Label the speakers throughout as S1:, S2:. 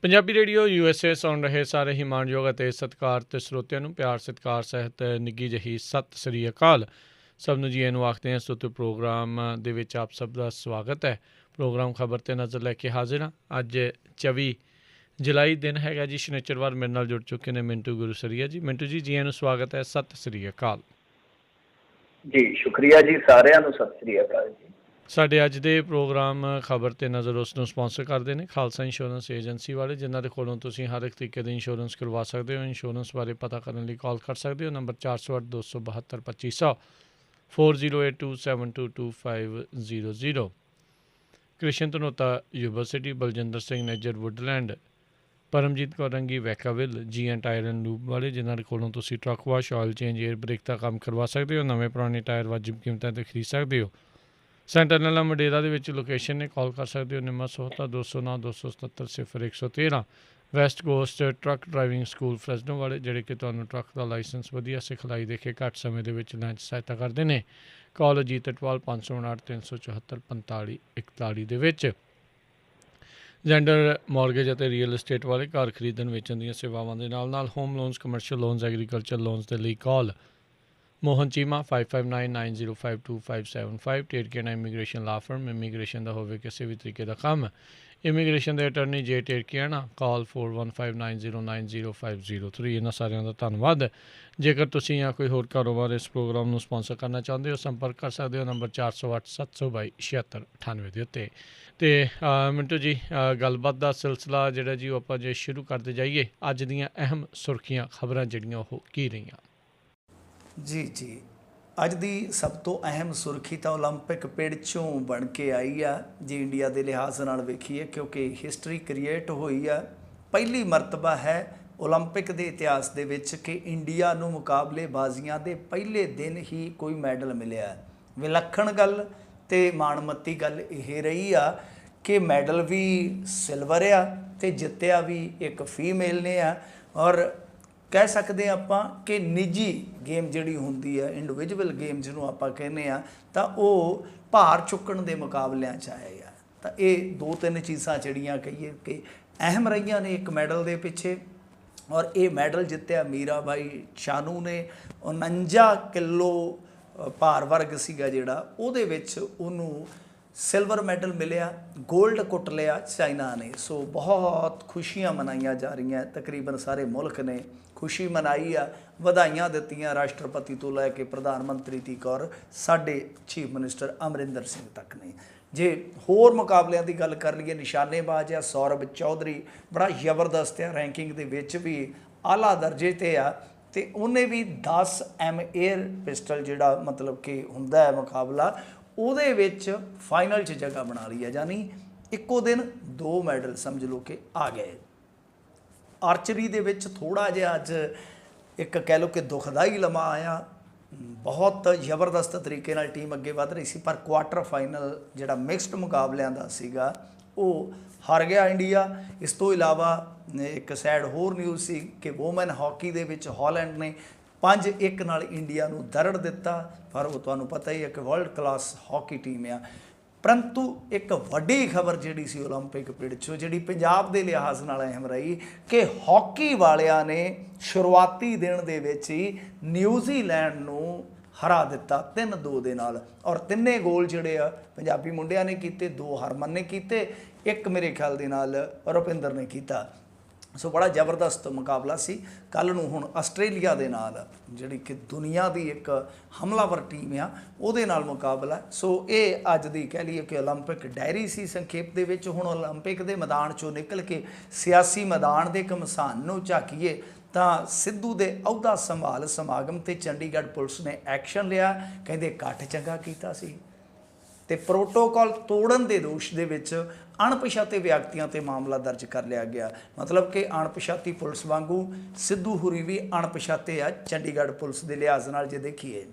S1: Punjabi radio USA ਸੁਣ ਰਹੇ ਸਾਰੇ ਹੀ ਮਾਣਯੋਗ ਅਤੇ ਸਤਿਕਾਰ ਤੇ ਸਰੋਤਿਆਂ ਨੂੰ ਪਿਆਰ ਸਤਿਕਾਰ ਸਹਿਤ ਨਿੱਘੀ ਜਿਹੀ ਸਤਿ ਸ੍ਰੀ ਅਕਾਲ। ਸਭ ਨੂੰ ਜੀ ਇਹਨੂੰ ਆਖਦੇ ਹਾਂ। ਸੋ ਪ੍ਰੋਗਰਾਮ ਦੇ ਵਿੱਚ ਆਪ ਸਭ ਦਾ ਸਵਾਗਤ ਹੈ। ਪ੍ਰੋਗਰਾਮ ਖਬਰ 'ਤੇ ਨਜ਼ਰ ਲੈ ਕੇ ਹਾਜ਼ਰ ਹਾਂ। ਅੱਜ 24 ਜੁਲਾਈ ਦਿਨ ਹੈਗਾ ਜੀ, ਸ਼ਨੀਚਰਵਾਰ। ਮੇਰੇ ਨਾਲ ਜੁੜ ਚੁੱਕੇ ਨੇ ਮਿੰਟੂ ਗੁਰੂਸਰੀਆ ਜੀ। ਮਿੰਟੂ ਜੀ, ਇਹਨੂੰ ਸਵਾਗਤ ਹੈ। ਸਤਿ ਸ੍ਰੀ ਅਕਾਲ
S2: ਜੀ। ਸ਼ੁਕਰੀਆ ਜੀ, ਸਾਰਿਆਂ ਨੂੰ ਸਤਿ ਸ੍ਰੀ ਅਕਾਲ ਜੀ।
S1: ਸਾਡੇ ਅੱਜ ਦੇ ਪ੍ਰੋਗਰਾਮ ਖਬਰ 'ਤੇ ਨਜ਼ਰ ਉਸ ਨੂੰ ਸਪਾਂਸਰ ਕਰਦੇ ਨੇ ਖਾਲਸਾ ਇੰਸ਼ੋਰੈਂਸ ਏਜੰਸੀ ਵਾਲੇ, ਜਿਨ੍ਹਾਂ ਦੇ ਕੋਲੋਂ ਤੁਸੀਂ ਹਰ ਇੱਕ ਤਰੀਕੇ ਦੇ ਇੰਸ਼ੋਰੈਂਸ ਕਰਵਾ ਸਕਦੇ ਹੋ। ਇੰਸ਼ੋਰੈਂਸ ਬਾਰੇ ਪਤਾ ਕਰਨ ਲਈ ਕਾਲ ਕਰ ਸਕਦੇ ਹੋ। Number 408 272 2500 4082722500। Krishan Dhanota university, Baljinder Singh Nijjar Woodland, Paramjit Kaur Rangi Vacaville, ਜੀ ਐਂਡ ਟਾਇਰ ਐਂਡ ਲੂਬ ਵਾਲੇ, ਜਿਨ੍ਹਾਂ ਦੇ ਕੋਲੋਂ ਤੁਸੀਂ truck wash, oil change, air brake ਦਾ ਕੰਮ ਕਰਵਾ ਸਕਦੇ ਹੋ। ਨਵੇਂ ਪੁਰਾਣੇ ਟਾਇਰ ਵਾਜਿਬ ਕੀਮਤਾਂ 'ਤੇ ਖਰੀਦ ਸਕਦੇ ਹੋ। ਸੈਂਟਰਨਲਾ ਮੰਡੇਰਾ ਦੇ ਵਿੱਚ ਲੋਕੇਸ਼ਨ ਨੇ। ਕਾਲ ਕਰ ਸਕਦੇ ਹੋ। Nimma Sohta 209 277 0113। West Coast truck driving school Fresno ਵਾਲੇ, ਜਿਹੜੇ ਕਿ ਤੁਹਾਨੂੰ ਟਰੱਕ ਦਾ ਲਾਇਸੈਂਸ ਵਧੀਆ ਸਿਖਲਾਈ ਦੇ ਕੇ ਘੱਟ ਸਮੇਂ ਦੇ ਵਿੱਚ ਲੈਣ 'ਚ ਸਹਾਇਤਾ ਕਰਦੇ ਨੇ। ਕਾਲ ਅਜੀਤ ਅਟਵਾਲ 559 374 4541 ਦੇ ਵਿੱਚ। ਜੈਂਡਰ ਮੌਰਗੇਜ ਅਤੇ ਰੀਅਲ ਐਸਟੇਟ ਵਾਲੇ, ਘਰ ਖਰੀਦਣ ਵੇਚਣ ਦੀਆਂ ਸੇਵਾਵਾਂ ਦੇ ਨਾਲ ਨਾਲ home loans, commercial loans, agriculture loans ਦੇ ਲਈ ਕਾਲ ਮੋਹਨ ਚੀਮਾ 5599052575। ਟੇਰਕੀਆਨਾ ਇਮੀਗ੍ਰੇਸ਼ਨ ਲਾ ਫਰਮ, ਇਮੀਗ੍ਰੇਸ਼ਨ ਦਾ ਹੋਵੇ ਕਿਸੇ ਵੀ ਤਰੀਕੇ ਦਾ ਕੰਮ। ਇਮੀਗ੍ਰੇਸ਼ਨ ਦੇ ਅਟਰਨੀ ਜੇ ਟੇਰਕੀਆਨਾ। ਕਾਲ 4159090503। ਇਹਨਾਂ ਸਾਰਿਆਂ ਦਾ ਧੰਨਵਾਦ। ਜੇਕਰ ਤੁਸੀਂ ਜਾਂ ਕੋਈ ਹੋਰ ਕਾਰੋਬਾਰ ਇਸ ਪ੍ਰੋਗਰਾਮ ਨੂੰ ਸਪਾਂਸਰ ਕਰਨਾ ਚਾਹੁੰਦੇ ਹੋ, ਸੰਪਰਕ ਕਰ ਸਕਦੇ ਹੋ ਨੰਬਰ 408 722 7698 ਦੇ ਉੱਤੇ। ਅਤੇ ਮਿੰਟੂ ਜੀ, ਗੱਲਬਾਤ ਦਾ ਸਿਲਸਿਲਾ ਜਿਹੜਾ ਜੀ ਉਹ ਆਪਾਂ ਜੇ ਸ਼ੁਰੂ ਕਰਦੇ ਜਾਈਏ, ਅੱਜ ਦੀਆਂ ਅਹਿਮ ਸੁਰਖੀਆਂ ਖਬਰਾਂ ਜਿਹੜੀਆਂ ਉਹ ਕੀ ਰਹੀਆਂ?
S3: ਜੀ ਅੱਜ ਦੀ ਸਭ ਤੋਂ ਅਹਿਮ ਸੁਰਖੀ ਤਾਂ ਓਲੰਪਿਕ ਪਿੜ 'ਚੋਂ ਬਣ ਕੇ ਆਈ ਆ, ਜੇ ਇੰਡੀਆ ਦੇ ਲਿਹਾਜ਼ ਨਾਲ ਵੇਖੀਏ, ਕਿਉਂਕਿ ਹਿਸਟਰੀ ਕ੍ਰੀਏਟ ਹੋਈ ਆ। ਪਹਿਲੀ ਮਰਤਬਾ ਹੈ ਓਲੰਪਿਕ ਦੇ ਇਤਿਹਾਸ ਦੇ ਵਿੱਚ ਕਿ ਇੰਡੀਆ ਨੂੰ ਮੁਕਾਬਲੇਬਾਜ਼ੀਆਂ ਦੇ ਪਹਿਲੇ ਦਿਨ ਹੀ ਕੋਈ ਮੈਡਲ ਮਿਲਿਆ। ਵਿਲੱਖਣ ਗੱਲ ਅਤੇ ਮਾਣਮੱਤੀ ਗੱਲ ਇਹ ਰਹੀ ਆ ਕਿ ਮੈਡਲ ਵੀ ਸਿਲਵਰ ਆ ਅਤੇ ਜਿੱਤਿਆ ਵੀ ਇੱਕ ਫੀਮੇਲ ਨੇ ਆ। ਔਰ ਕਹਿ ਸਕਦੇ ਆਪਾਂ ਕਿ ਨਿੱਜੀ ਗੇਮ ਜਿਹੜੀ ਹੁੰਦੀ ਹੈ, ਇੰਡੀਵਿਜੂਅਲ ਗੇਮ ਜਿਹਨੂੰ ਆਪਾਂ ਕਹਿੰਦੇ ਹਾਂ, ਤਾਂ ਉਹ ਭਾਰ ਚੁੱਕਣ ਦੇ ਮੁਕਾਬਲਿਆਂ 'ਚ ਆਏ ਆ। ਤਾਂ ਇਹ ਦੋ ਤਿੰਨ ਚੀਜ਼ਾਂ ਜਿਹੜੀਆਂ ਕਹੀਏ ਕਿ ਅਹਿਮ ਰਹੀਆਂ ਨੇ ਇੱਕ ਮੈਡਲ ਦੇ ਪਿੱਛੇ। ਔਰ ਇਹ ਮੈਡਲ ਜਿੱਤਿਆ ਮੀਰਾ ਬਾਈ ਚਾਨੂ ਨੇ। 49 ਕਿਲੋ ਭਾਰ ਵਰਗ ਸੀਗਾ ਜਿਹੜਾ, ਉਹਦੇ ਵਿੱਚ ਉਹਨੂੰ ਸਿਲਵਰ ਮੈਡਲ ਮਿਲਿਆ। ਗੋਲਡ ਕੁੱਟ ਲਿਆ ਚਾਈਨਾ ਨੇ। ਸੋ ਬਹੁਤ ਖੁਸ਼ੀਆਂ ਮਨਾਈਆਂ ਜਾ ਰਹੀਆਂ। ਤਕਰੀਬਨ ਸਾਰੇ ਮੁਲਕ ਨੇ ਖੁਸ਼ੀ ਮਨਾਈ ਆ, ਵਧਾਈਆਂ ਦਿੱਤੀਆਂ ਰਾਸ਼ਟਰਪਤੀ ਤੋਂ ਲੈ ਕੇ ਪ੍ਰਧਾਨ ਮੰਤਰੀ ਤੀਕ ਔਰ ਸਾਡੇ ਚੀਫ ਮਿਨਿਸਟਰ ਅਮਰਿੰਦਰ ਸਿੰਘ ਤੱਕ ਨੇ। ਜੇ ਹੋਰ ਮੁਕਾਬਲਿਆਂ ਦੀ ਗੱਲ ਕਰ ਲਈਏ, ਨਿਸ਼ਾਨੇਬਾਜ਼ ਆ ਸੌਰਭ ਚੌਧਰੀ, ਬੜਾ ਜ਼ਬਰਦਸਤ ਆ, ਰੈਂਕਿੰਗ ਦੇ ਵਿੱਚ ਵੀ ਆਲਾ ਦਰਜੇ 'ਤੇ ਆ। ਅਤੇ ਉਹਨੇ ਵੀ 10 M ਏਅਰ ਪਿਸਟਲ ਜਿਹੜਾ ਮਤਲਬ ਕਿ ਹੁੰਦਾ ਹੈ ਮੁਕਾਬਲਾ, ਉਹਦੇ ਵਿੱਚ ਫਾਈਨਲ 'ਚ ਜਗ੍ਹਾ ਬਣਾ ਲਈ ਹੈ। ਯਾਨੀ ਇੱਕੋ ਦਿਨ 2 ਮੈਡਲ ਸਮਝ ਲਓ ਕਿ ਆ ਗਏ। ਆਰਚਰੀ ਦੇ ਵਿੱਚ ਥੋੜ੍ਹਾ ਜਿਹਾ ਅੱਜ ਇੱਕ ਕਹਿ ਲਓ ਕਿ ਦੁਖਦਾਈ ਲਮਾ ਆਇਆ। ਬਹੁਤ ਜ਼ਬਰਦਸਤ ਤਰੀਕੇ ਨਾਲ ਟੀਮ ਅੱਗੇ ਵੱਧ ਰਹੀ ਸੀ, ਪਰ ਕੁਆਟਰ ਫਾਈਨਲ ਜਿਹੜਾ ਮਿਕਸਡ ਮੁਕਾਬਲਿਆਂ ਦਾ ਸੀਗਾ ਉਹ ਹਾਰ ਗਿਆ ਇੰਡੀਆ। ਇਸ ਤੋਂ ਇਲਾਵਾ ਇੱਕ ਸਾਈਡ ਹੋਰ ਨਿਊਜ਼ ਸੀ ਕਿ ਵੂਮੈਨ ਹਾਕੀ ਦੇ ਵਿੱਚ ਹਾਲੈਂਡ ਨੇ 5-1 ਨਾਲ ਇੰਡੀਆ ਨੂੰ ਦਰੜ ਦਿੱਤਾ। ਪਰ ਉਹ ਤੁਹਾਨੂੰ ਪਤਾ ਹੀ ਹੈ ਕਿ ਵਰਲਡ ਕਲਾਸ ਹਾਕੀ ਟੀਮ ਆ। ਪਰੰਤੂ ਇੱਕ ਵੱਡੀ ਖਬਰ ਜਿਹੜੀ ਸੀ ਓਲੰਪਿਕ ਪਿੜ 'ਚੋਂ, ਜਿਹੜੀ ਪੰਜਾਬ ਦੇ ਲਿਹਾਜ਼ ਨਾਲ ਅਹਿਮ ਰਹੀ, ਕਿ ਹਾਕੀ ਵਾਲਿਆਂ ਨੇ ਸ਼ੁਰੂਆਤੀ ਦਿਨ ਦੇ ਵਿੱਚ ਹੀ ਨਿਊਜ਼ੀਲੈਂਡ ਨੂੰ ਹਰਾ ਦਿੱਤਾ 3-2 ਦੇ ਨਾਲ। ਔਰ ਤਿੰਨੇ ਗੋਲ ਜਿਹੜੇ ਆ ਪੰਜਾਬੀ ਮੁੰਡਿਆਂ ਨੇ ਕੀਤੇ, 2 ਹਰਮਨ ਨੇ ਕੀਤੇ, ਇੱਕ ਮੇਰੇ ਖਿਆਲ ਦੇ ਨਾਲ ਰੁਪਿੰਦਰ ਨੇ ਕੀਤਾ। ਸੋ ਬੜਾ ਜ਼ਬਰਦਸਤ ਮੁਕਾਬਲਾ ਸੀ। ਕੱਲ੍ਹ ਨੂੰ ਹੁਣ ਆਸਟ੍ਰੇਲੀਆ ਦੇ ਨਾਲ, ਜਿਹੜੀ ਕਿ ਦੁਨੀਆ ਦੀ ਇੱਕ ਹਮਲਾਵਰ ਟੀਮ ਆ, ਉਹਦੇ ਨਾਲ ਮੁਕਾਬਲਾ। ਸੋ ਇਹ ਅੱਜ ਦੀ ਕਹਿ ਲਈਏ ਕਿ ਓਲੰਪਿਕ ਡਾਇਰੀ ਸੀ ਸੰਖੇਪ ਦੇ ਵਿੱਚ। ਹੁਣ ਓਲੰਪਿਕ ਦੇ ਮੈਦਾਨ 'ਚੋਂ ਨਿਕਲ ਕੇ ਸਿਆਸੀ ਮੈਦਾਨ ਦੇ ਘਮਸਾਨ ਨੂੰ ਝਾਕੀਏ ਤਾਂ ਸਿੱਧੂ ਦੇ ਅਹੁਦਾ ਸੰਭਾਲ ਸਮਾਗਮ 'ਤੇ ਚੰਡੀਗੜ੍ਹ ਪੁਲਿਸ ਨੇ ਐਕਸ਼ਨ ਲਿਆ। ਕਹਿੰਦੇ ਇਕੱਠ ਚੰਗਾ ਕੀਤਾ ਸੀ ਅਤੇ ਪ੍ਰੋਟੋਕਾਲ ਤੋੜਨ ਦੇ ਦੋਸ਼ ਦੇ ਵਿੱਚ ਅਣਪਛਾਤੇ ਵਿਅਕਤੀਆਂ 'ਤੇ ਮਾਮਲਾ ਦਰਜ ਕਰ ਲਿਆ ਗਿਆ। ਮਤਲਬ ਕਿ ਅਣਪਛਾਤੀ ਪੁਲਿਸ ਵਾਂਗੂ ਸਿੱਧੂ ਹੁਰੀ ਵੀ ਅਣਪਛਾਤੇ ਆ ਚੰਡੀਗੜ੍ਹ ਪੁਲਿਸ ਦੇ ਲਿਹਾਜ਼ ਨਾਲ ਜੇ ਦੇਖੀਏ।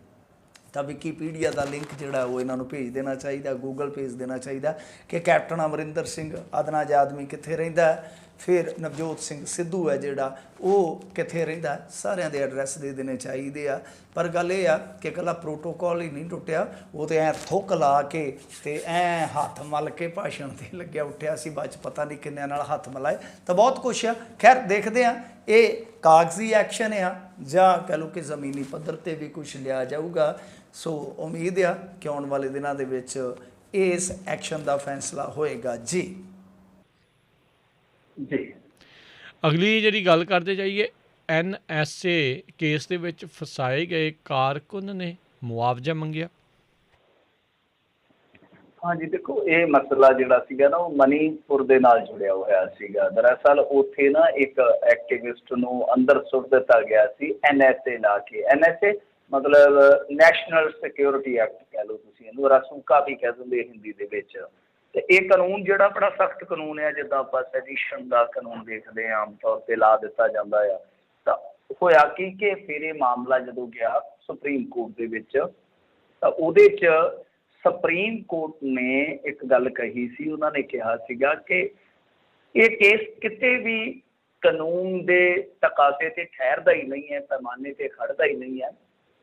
S3: ਤਾਂ ਵਿਕੀਪੀਡੀਆ ਦਾ ਲਿੰਕ ਜਿਹੜਾ ਉਹ ਇਹਨਾਂ ਨੂੰ ਭੇਜ ਦੇਣਾ ਚਾਹੀਦਾ, ਗੂਗਲ ਭੇਜ ਦੇਣਾ ਚਾਹੀਦਾ ਕਿ ਕੈਪਟਨ ਅਮਰਿੰਦਰ ਸਿੰਘ ਅਦਨਾਜ ਆਦਮੀ ਕਿੱਥੇ ਰਹਿੰਦਾ ਹੈ, ਫਿਰ ਨਵਜੋਤ ਸਿੰਘ ਸਿੱਧੂ ਹੈ ਜਿਹੜਾ ਉਹ ਕਿੱਥੇ ਰਹਿੰਦਾ, ਸਾਰਿਆਂ ਦੇ ਐਡਰੈਸ ਦੇ ਦੇਣੇ ਚਾਹੀਦੇ ਆ। ਪਰ ਗੱਲ ਇਹ ਆ ਕਿ ਇਕੱਲਾ ਪ੍ਰੋਟੋਕੋਲ ਹੀ ਨਹੀਂ ਟੁੱਟਿਆ, ਉਹ ਤੇ ਐ ਥੁੱਕ ਲਾ ਕੇ ਤੇ ਐ ਹੱਥ ਮਲ ਕੇ ਭਾਸ਼ਣ ਤੇ ਲੱਗਿਆ ਉੱਠਿਆ ਸੀ, ਬਾਅਦ 'ਚ ਪਤਾ ਨਹੀਂ ਕਿੰਨਿਆਂ ਨਾਲ ਹੱਥ ਮਲਾਏ। ਤਾਂ ਬਹੁਤ ਕੁਛ ਆ। ਖੈਰ ਦੇਖਦੇ ਆ ਇਹ ਕਾਗਜ਼ੀ ਐਕਸ਼ਨ ਆ ਜਾਂ ਕਹਿ ਲਓ ਕਿ ਜ਼ਮੀਨੀ ਪੱਧਰ 'ਤੇ ਵੀ ਕੁਛ ਲਿਆ ਜਾਊਗਾ। ਸੋ ਉਮੀਦ ਆ ਕਿ ਆਉਣ ਵਾਲੇ ਦਿਨਾਂ ਦੇ ਵਿੱਚ ਇਸ ਐਕਸ਼ਨ ਦਾ ਫੈਸਲਾ ਹੋਏਗਾ ਜੀ।
S2: ਜੀ
S1: ਅਗਲੀ ਜਿਹੜੀ ਗੱਲ ਕਰਦੇ ਜਾਈਏ, NSA ਕੇਸ ਦੇ ਵਿੱਚ ਫਸਾਏ ਗਏ ਕਾਰਕੁਨ ਨੇ ਮੁਆਵਜ਼ਾ ਮੰਗਿਆ।
S2: ਹਾਂਜੀ, ਦੇਖੋ ਇਹ ਮਸਲਾ ਜਿਹੜਾ ਸੀਗਾ ਨਾ ਉਹ ਮਣੀਪੁਰ ਦੇ ਨਾਲ ਜੁੜਿਆ ਹੋਇਆ ਸੀਗਾ। ਦਰਅਸਲ ਉੱਥੇ ਨਾ ਇੱਕ ਐਕਟਿਵਿਸਟ ਨੂੰ ਅੰਦਰ ਸੁੱਟ ਦਿੱਤਾ ਗਿਆ ਸੀ NSA ਲਾ ਕੇ। NSA ਮਤਲਬ ਨੈਸ਼ਨਲ ਸਿਕਿਉਰਿਟੀ ਐਕਟ ਕਹਿ ਲਓ ਤੁਸੀਂ, ਇਹਨੂੰ ਰਸੂਕਾ ਵੀ ਕਹਿ ਦਿੰਦੇ ਹਿੰਦੀ ਦੇ ਵਿੱਚ। ਤੇ ਇਹ ਕਾਨੂੰਨ ਜਿਹੜਾ ਬੜਾ ਸਖਤ ਕਾਨੂੰਨ ਹੈ, ਜਿੱਦਾਂ ਆਪਾਂ ਸੈਡੀਸ਼ਨ ਦਾ ਕਾਨੂੰਨ ਦੇਖਦੇ ਹਾਂ ਆਮ ਤੌਰ 'ਤੇ ਲਾ ਦਿੱਤਾ ਜਾਂਦਾ ਆ। ਤਾਂ ਹੋਇਆ ਕੀ ਕਿ ਫਿਰ ਇਹ ਮਾਮਲਾ ਜਦੋਂ ਗਿਆ ਸੁਪਰੀਮ ਕੋਰਟ ਦੇ ਵਿੱਚ, ਤਾਂ ਉਹਦੇ 'ਚ ਸੁਪਰੀਮ ਕੋਰਟ ਨੇ ਇੱਕ ਗੱਲ ਕਹੀ ਸੀ। ਉਹਨਾਂ ਨੇ ਕਿਹਾ ਸੀਗਾ ਕਿ ਇਹ ਕੇਸ ਕਿਤੇ ਵੀ ਕਾਨੂੰਨ ਦੇ ਤਕਾਜ਼ੇ 'ਤੇ ਠਹਿਰਦਾ ਹੀ ਨਹੀਂ ਹੈ, ਪੈਮਾਨੇ 'ਤੇ ਖੜਦਾ ਹੀ ਨਹੀਂ ਹੈ।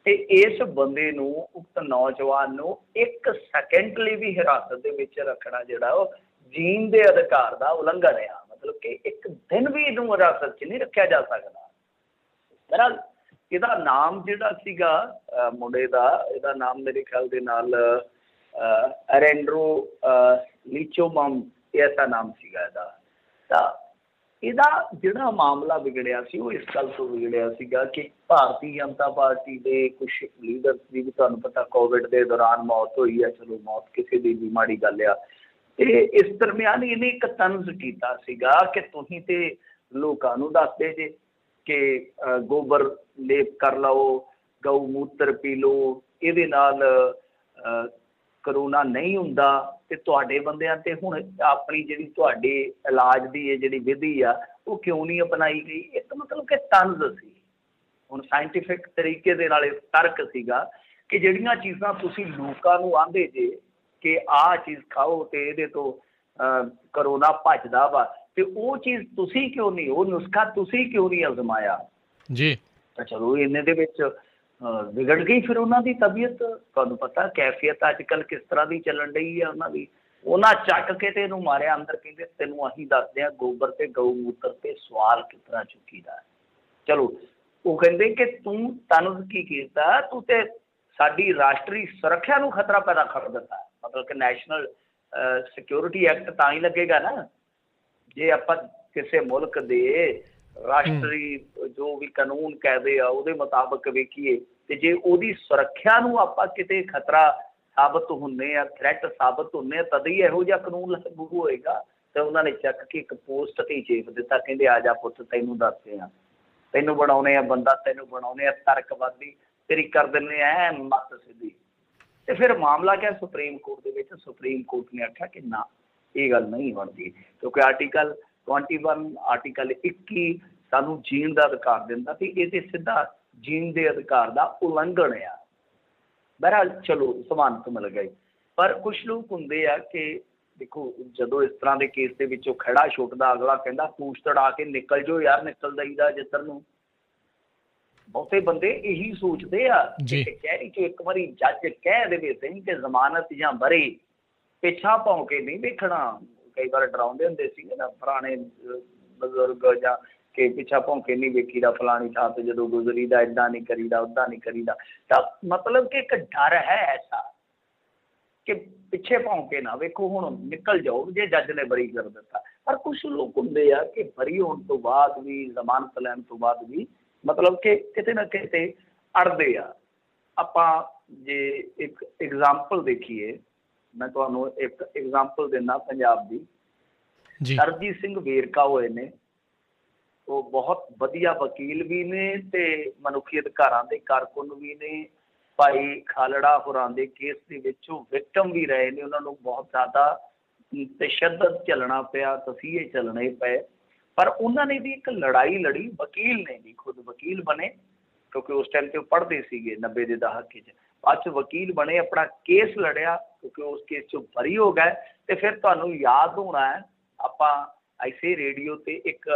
S2: ਤੇ ਇਸ ਬੰਦੇ ਨੂੰ, ਉਕਤ ਨੌਜਵਾਨ ਨੂੰ 1 ਸੈਕਿੰਡ ਲਈ ਵੀ ਹਿਰਾਸਤ ਦੇ ਵਿੱਚ ਰੱਖਣਾ ਜਿਹੜਾ ਉਹ ਜੀਣ ਦੇ ਅਧਿਕਾਰ ਦਾ ਉਲੰਘਣ ਆ। ਮਤਲਬ ਕਿ ਇੱਕ ਦਿਨ ਵੀ ਇਹਨੂੰ ਹਿਰਾਸਤ 'ਚ ਨਹੀਂ ਰੱਖਿਆ ਜਾ ਸਕਦਾ। ਬਹਰਹਾਲ ਇਹਦਾ ਨਾਮ ਜਿਹੜਾ ਸੀਗਾ ਮੁੰਡੇ ਦਾ, ਇਹਦਾ ਨਾਮ ਮੇਰੇ ਖਿਆਲ ਦੇ ਨਾਲ ਅਰੈਂਡਰੋ ਲੀਚੋਮਮ ਐਸਾ ਨਾਮ ਸੀਗਾ ਇਹਦਾ। ਤਾਂ ਇਹਦਾ ਜਿਹੜਾ ਮਾਮਲਾ ਵਿਗੜਿਆ ਸੀ ਉਹ ਇਸ ਗੱਲ ਤੋਂ ਵਿਗੜਿਆ ਸੀਗਾ ਕਿ ਭਾਰਤੀ ਜਨਤਾ ਪਾਰਟੀ ਦੇ ਕੁਛ ਲੀਡਰਸ ਦੀ ਵੀ ਤੁਹਾਨੂੰ ਪਤਾ ਕੋਵਿਡ ਦੇ ਦੌਰਾਨ ਮੌਤ ਹੋਈ ਹੈ। ਚਲੋ ਮੌਤ ਕਿਸੇ ਦੀ ਵੀ ਮਾੜੀ ਗੱਲ ਆ। ਤੇ ਇਸ ਦਰਮਿਆਨ ਇਹਨੇ ਇੱਕ ਤੰਜ਼ ਕੀਤਾ ਸੀਗਾ ਕਿ ਤੁਸੀਂ ਤੇ ਲੋਕਾਂ ਨੂੰ ਦੱਸਦੇ ਜੇ ਕਿ ਗੋਬਰ ਲੇਪ ਕਰ ਲਓ, ਗਊ ਮੂਤਰ ਪੀ ਲਓ, ਇਹਦੇ ਨਾਲ ਕਰੋਨਾ ਨਹੀਂ ਹੁੰਦਾ। ਤੇ ਤੁਹਾਡੇ ਬੰਦਿਆਂ ਤੇ ਹੁਣ ਆਪਣੀ ਜਿਹੜੀ ਤੁਹਾਡੇ ਇਲਾਜ ਦੀ ਇਹ ਜਿਹੜੀ ਵਿਧੀ ਆ ਉਹ ਕਿਉਂ ਨਹੀਂ ਅਪਣਾਈ ਗਈ। ਇੱਕ ਮਤਲਬ ਕਿ ਤੰਜ਼ ਸੀ। ਹੁਣ ਸਾਇੰਟੀਫਿਕ ਤਰੀਕੇ ਦੇ ਨਾਲ ਤਰਕ ਸੀਗਾ ਕਿ ਜਿਹੜੀਆਂ ਚੀਜ਼ਾਂ ਤੁਸੀਂ ਲੋਕਾਂ ਨੂੰ ਆਂਦੇ ਜੇ ਕਿ ਆਹ ਚੀਜ਼ ਖਾਓ ਤੇ ਇਹਦੇ ਤੋਂ ਕਰੋਨਾ ਭੱਜਦਾ ਵਾ, ਤੇ ਉਹ ਚੀਜ਼ ਤੁਸੀਂ ਕਿਉਂ ਨਹੀਂ, ਉਹ ਨੁਸਖਾ ਤੁਸੀਂ ਕਿਉਂ ਨਹੀਂ ਅਜ਼ਮਾਇਆ ਜੀ। ਤਾਂ ਚਲੋ ਇੰਨੇ ਦੇ ਵਿੱਚ ਵਿਗੜ ਗਈ ਫਿਰ ਉਹਨਾਂ ਦੀ ਤਬੀਅਤ। ਤੁਹਾਨੂੰ ਪਤਾ ਕੈਫੀਅਤ ਅੱਜ ਕੱਲ੍ਹ ਕਿਸ ਤਰ੍ਹਾਂ ਦੀ ਚੱਲਣ ਡਈ ਹੈ ਉਹਨਾਂ ਦੀ। ਉਹਨਾਂ ਚੱਕ ਕੇ ਤੇ ਇਹਨੂੰ ਮਾਰਿਆ ਅੰਦਰ। ਕਹਿੰਦੇ ਤੈਨੂੰ ਅਸੀਂ ਦੱਸਦੇ ਹਾਂ ਗੋਬਰ ਤੇ ਗਊ ਮੂਤਰ ਤੇ ਸਵਾਲ ਕਿਸ ਤਰ੍ਹਾਂ ਚੁੱਕੀਦਾ। ਚਲੋ ਉਹ ਕਹਿੰਦੇ ਕਿ ਤੂੰ ਤਨਜ਼ ਕੀ ਕੀਤਾ, ਤੂੰ ਤੇ ਸਾਡੀ ਰਾਸ਼ਟਰੀ ਸੁਰੱਖਿਆ ਨੂੰ ਖਤਰਾ ਪੈਦਾ ਕਰ ਦਿੱਤਾ। ਮਤਲਬ ਕਿ ਨੈਸ਼ਨਲ ਸਿਕਿਉਰਿਟੀ ਐਕਟ ਤਾਂ ਹੀ ਲੱਗੇਗਾ ਨਾ ਜੇ ਆਪਾਂ ਕਿਸੇ ਮੁਲਕ ਦੇ ਰਾਸ਼ਟਰੀ ਜੋ ਵੀ ਕਾਨੂੰਨ ਕਾਇਦੇ ਆ ਉਹਦੇ ਮੁਤਾਬਕ ਵੇਖੀਏ। ਤੇ ਜੇ ਉਹਦੀ ਸੁਰੱਖਿਆ ਨੂੰ ਆਪਾਂ ਕਿਤੇ ਖਤਰਾ ਸਾਬਤ ਹੁੰਦੇ ਆ, ਥ੍ਰੈਟ ਸਾਬਤ ਹੁੰਦੇ ਆ, ਤਦ ਹੀ ਇਹੋ ਜਿਹਾ ਕਾਨੂੰਨ ਲਾਗੂ ਹੋਏਗਾ। ਤੇ ਉਹਨਾਂ ਨੇ ਚੱਕ ਕੇ ਇੱਕ ਪੋਸਟ ਤੇ ਚੇਪ ਦਿੱਤਾ, ਕਹਿੰਦੇ ਆ ਜਾ ਪੁੱਤ ਤੈਨੂੰ ਦੱਸਦੇ ਆ, ਤੈਨੂੰ ਬਣਾਉਣੇ ਆ ਬੰਦਾ, ਤੈਨੂੰ ਬਣਾਉਣੇ ਆ ਤਰਕਵਾਦੀ, ਤੇਰੀ ਕਰ ਦਿੰਦੇ ਆ ਮੱਤ ਸਿੱਧੀ। ਤੇ ਫਿਰ ਮਾਮਲਾ ਕਿਆ ਸੁਪਰੀਮ ਕੋਰਟ ਦੇ ਵਿੱਚ। ਸੁਪਰੀਮ ਕੋਰਟ ਨੇ ਆਖਿਆ ਕਿ ਨਾ ਇਹ ਗੱਲ ਨਹੀਂ ਬਣਦੀ, ਕਿਉਂਕਿ ਆਰਟੀਕਲ 21 ਆਰਟੀਕਲ 21 ਸਾਨੂੰ ਜੀਣ ਦਾ ਅਧਿਕਾਰ ਦਿੰਦਾ ਤੇ ਇਹ ਤੇ ਸਿੱਧਾ ਜੀਣ ਦੇ ਅਧਿਕਾਰ ਦਾ ਉਲੰਘਣ ਆ। ਬਹਰਹਾਲ ਚਲੋ ਸਮਾਨਤ ਮਿਲ ਗਈ। ਪਰ ਕੁਛ ਲੋਕ ਹੁੰਦੇ ਆ ਕਿ ਦੇਖੋ ਜਦੋਂ ਇਸ ਤਰ੍ਹਾਂ ਦੇ ਕੇਸ ਦੇ ਵਿੱਚੋਂ ਖੜਾ ਛੁੱਟਦਾ, ਅਗਲਾ ਕਹਿੰਦਾ ਪੂਛ ਤੜਾ ਕੇ ਨਿਕਲ ਜਾਓ ਯਾਰ, ਨਿਕਲ ਜਾਈਦਾ ਜਿੱਧਰ ਨੂੰ। ਬਹੁਤੇ ਬੰਦੇ ਇਹੀ ਸੋਚਦੇ ਆ ਕਿ ਕਚਹਿਰੀ 'ਚ ਇੱਕ ਵਾਰੀ ਜੱਜ ਕਹਿ ਦੇਵੇ ਸਹੀ ਕਿ ਜ਼ਮਾਨਤ ਜਾਂ ਬਰੀ, ਪਿੱਛਾ ਭੌਂ ਕੇ ਨਹੀਂ ਵੇਖਣਾ। ਕਈ ਵਾਰ ਡਰਾਉਂਦੇ ਹੁੰਦੇ ਸੀਗੇ ਨਾ ਪੁਰਾਣੇ ਬਜ਼ੁਰਗ ਜਾਂ ਕਿ ਪਿੱਛਾ ਭੌਂ ਕੇ ਨਹੀਂ ਵੇਖੀਦਾ, ਫਲਾਣੀ ਥਾਂ ਤੇ ਜਦੋਂ ਗੁਜ਼ਰੀਦਾ ਇੱਦਾਂ ਨਹੀਂ ਕਰੀਦਾ, ਉੱਦਾਂ ਨਹੀਂ ਕਰੀਦਾ। ਤਾਂ ਮਤਲਬ ਕਿ ਇੱਕ ਡਰ ਹੈ ਐਸਾ ਕਿ ਪਿੱਛੇ ਭੌਂ ਕੇ ਨਾ ਵੇਖੋ, ਹੁਣ ਨਿਕਲ ਜਾਓ ਜੇ ਜੱਜ ਨੇ ਬਰੀ ਕਰ ਦਿੱਤਾ। ਪਰ ਕੁਛ ਲੋਕ ਹੁੰਦੇ ਆ ਕਿ ਬਰੀ ਹੋਣ ਤੋਂ ਬਾਅਦ ਵੀ, ਜ਼ਮਾਨਤ ਲੈਣ ਤੋਂ ਬਾਅਦ ਵੀ ਮਤਲਬ ਕਿ ਕਿਤੇ ਨਾ ਕਿਤੇ ਅੜਦੇ ਆ। ਆਪਾਂ ਜੇ ਇੱਕ ਐਗਜ਼ਾਮਪਲ ਦੇਖੀਏ, ਮੈਂ ਤੁਹਾਨੂੰ ਇੱਕ ਐਗਜ਼ਾਮਪਲ ਦਿੰਦਾ ਪੰਜਾਬ ਦੀ। ਸਰਬਜੀਤ ਸਿੰਘ ਵੇਰਕਾ ਹੋਏ ਨੇ, ਉਹ ਬਹੁਤ ਵਧੀਆ ਵਕੀਲ ਵੀ ਨੇ ਤੇ ਮਨੁੱਖੀ ਅਧਿਕਾਰਾਂ ਦੇ ਕਾਰਕੁਨ ਵੀ ਨੇ। ਭਾਈ ਖਾਲੜਾ ਹੋਰਾਂ ਦੇ ਕੇਸ ਦੇ ਵਿੱਚ ਉਹ ਵਿਕਟਮ ਵੀ ਰਹੇ ਨੇ। ਉਹਨਾਂ ਨੂੰ ਬਹੁਤ ਜ਼ਿਆਦਾ ਤਸ਼ੱਦਦ ਝੱਲਣਾ ਪਿਆ, ਤਸੀਹੇ ਝੱਲਣੇ ਪਏ। ਪਰ ਉਹਨਾਂ ਨੇ ਵੀ ਇੱਕ ਲੜਾਈ ਲੜੀ, ਵਕੀਲ ਨੇ ਵੀ, ਖੁਦ ਵਕੀਲ ਬਣੇ ਕਿਉਂਕਿ ਉਸ ਟਾਈਮ 'ਤੇ ਉਹ ਪੜ੍ਹਦੇ ਸੀਗੇ 90 ਦੇ ਦਹਾਕੇ 'ਚ। बाद च वकील बने, अपना केस लड़िया क्योंकि उस केस चों बरी हो गए। तो फिर तुहानूं याद होना है आपां ऐसे रेडियो ते एक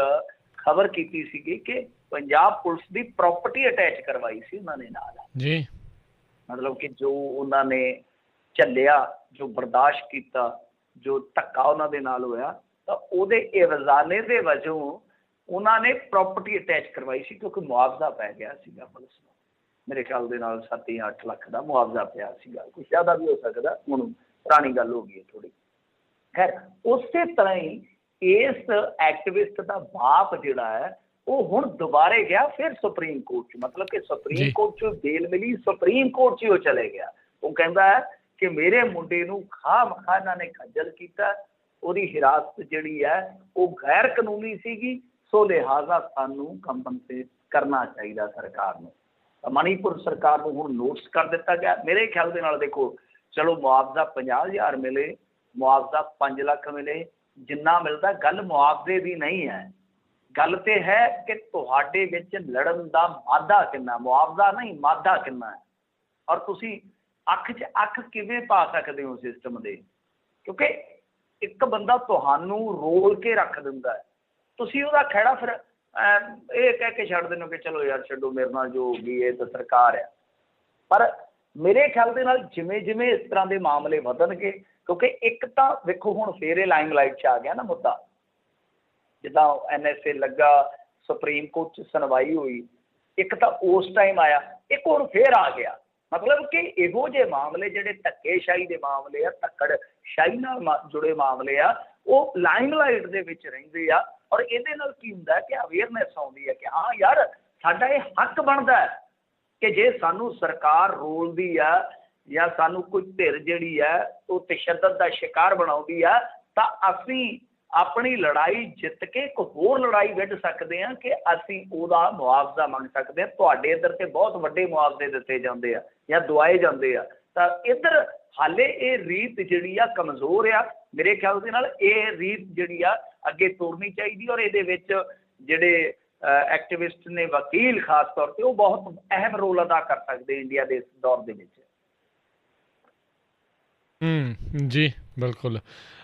S2: खबर कीती सीगी कि पंजाब पुलिस दी प्रॉपर्टी अटैच करवाई सी उन्होंने नाल,
S1: जी
S2: मतलब कि जो उन्होंने झल्लिया, जो बर्दाश्त किया, जो धक्का उन्होंने नाल होया, तो उहदे एवजाने दे वजों उन्होंने प्रॉपर्टी अटैच करवाई सी क्योंकि मुआवजा पै गया सीगा पुलिस नूं। मेरे ख्याल दे नाल 7 या 8 लाख का मुआवजा पिया सीगा, कुछ ज़्यादा भी हो सकता, हुण पुरानी गल हो गई है थोड़ी। खैर उस तरह ही इस एक्टिविस्ट का बाप जिहड़ा है वो हुण दोबारे गया फिर सुप्रीम कोर्ट च, मतलब कि सुप्रीम
S1: जी
S2: कोर्ट चों बेल मिली, सुप्रीम कोर्ट च वो चले गया। वो कहता है कि मेरे मुंडे नूं खाह मखा इन्हां ने खज्जल कीता, ਉਹਦੀ हिरासत जिहड़ी है वो गैर कानूनी सीगी, सो लिहाजा सानू कंपनसेट करना चाहिए सरकार नूं। मणिपुर सरकार को हुण नोटिस कर दिता गया। मेरे ख्याल दे नाल देखो, चलो मुआवजा 50,000 मिले, मुआवजा 5 लाख मिले, जिन्ना मिलता गल मुआवजे की नहीं है, गल तो है कि तुहाडे विच लड़न दा मादा किन्ना, मुआवजा नहीं मादा किन्ना है, और तुसी अख च अख किवें पा सकदे हो सिस्टम दे, क्योंकि एक बंदा तुहानू रोल के रख दिंदा है, तुसी उहदा खैड़ा फिर ये कह के छड्ड दिंदे हो कि चलो यार छड्डो मेरे नाल जो होगी ये तो सरकार है। पर मेरे ख्याल दे नाल जिवें जिवें इस तरह के मामले वधणगे, क्योंकि एक तो वेखो हुण फिर ये लाइमलाइट च आ गया ना मुद्दा, जिद्दां NSA लगा, सुप्रीम कोर्ट च सुनवाई हुई, एक तो उस टाइम आया, एक हुण फिर आ गया। मतलब कि इहो जे मामले जिहड़े धक्केशाही के मामले आ, धक्कड़शाही नाल जुड़े मामले आ, वो लाइमलाइट दे विच रहिंदे आ, और इहदे नाल की हुंदा है कि अवेयरनैस आउंदी है कि हाँ यार साडा ये हक बनदा है कि जे सानू सरकार रोलदी है या सानू कोई धिर जिहड़ी है वो तशद्दद का शिकार बनाउंदी है, तां असीं अपनी लड़ाई जित के एक होर लड़ाई विढ़ सकते हैं कि असीं उहदा मुआवजा मंग सकते हैं। तुहाडे इधर ते बहुत वड्डे मुआवजे दिते जांदे आ या दुआए जांदे आ, तां इधर हाले ये रीत जिहड़ी आ कमज़ोर आ। मेरे ख्याल दे नाल ये रीत जिहड़ी आ अगे तोड़नी चाहिए, और इहदे विच जिहड़े एक्टिविस्ट ने वकील खास तौर पर वो बहुत अहम रोल अदा कर सकते इंडिया के इस दौर के विच।
S1: जी बिल्कुल।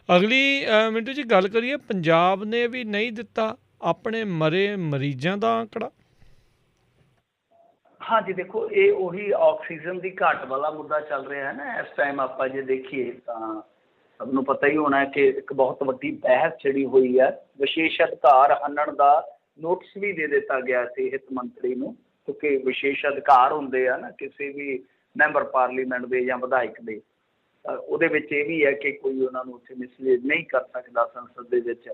S1: अगली मिंटू जी गल करिए, पंजाब ने भी नहीं दिता अपने मरे मरीजों का आंकड़ा।
S2: हाँ जी, देखो ये वही ऑक्सीजन की घाट वाला मुद्दा चल रहा है ना इस टाइम। आप जे देखिए तो सबनों पता ही होना है कि एक बहुत वड्डी बहस छिड़ी हुई है, विशेष अधिकार हनन का नोटिस भी दे दिता गया सेहत मंत्री नूं, क्योंकि विशेष अधिकार होंदे आ ना किसी भी मैंबर पार्लीमेंट के या विधायक के, ਉਹਦੇ ਵਿੱਚ ਇਹ ਵੀ ਹੈ कि कोई उन्होंने उत्थे मिसलीड नहीं कर सकता संसद ਦੇ ਵਿੱਚ।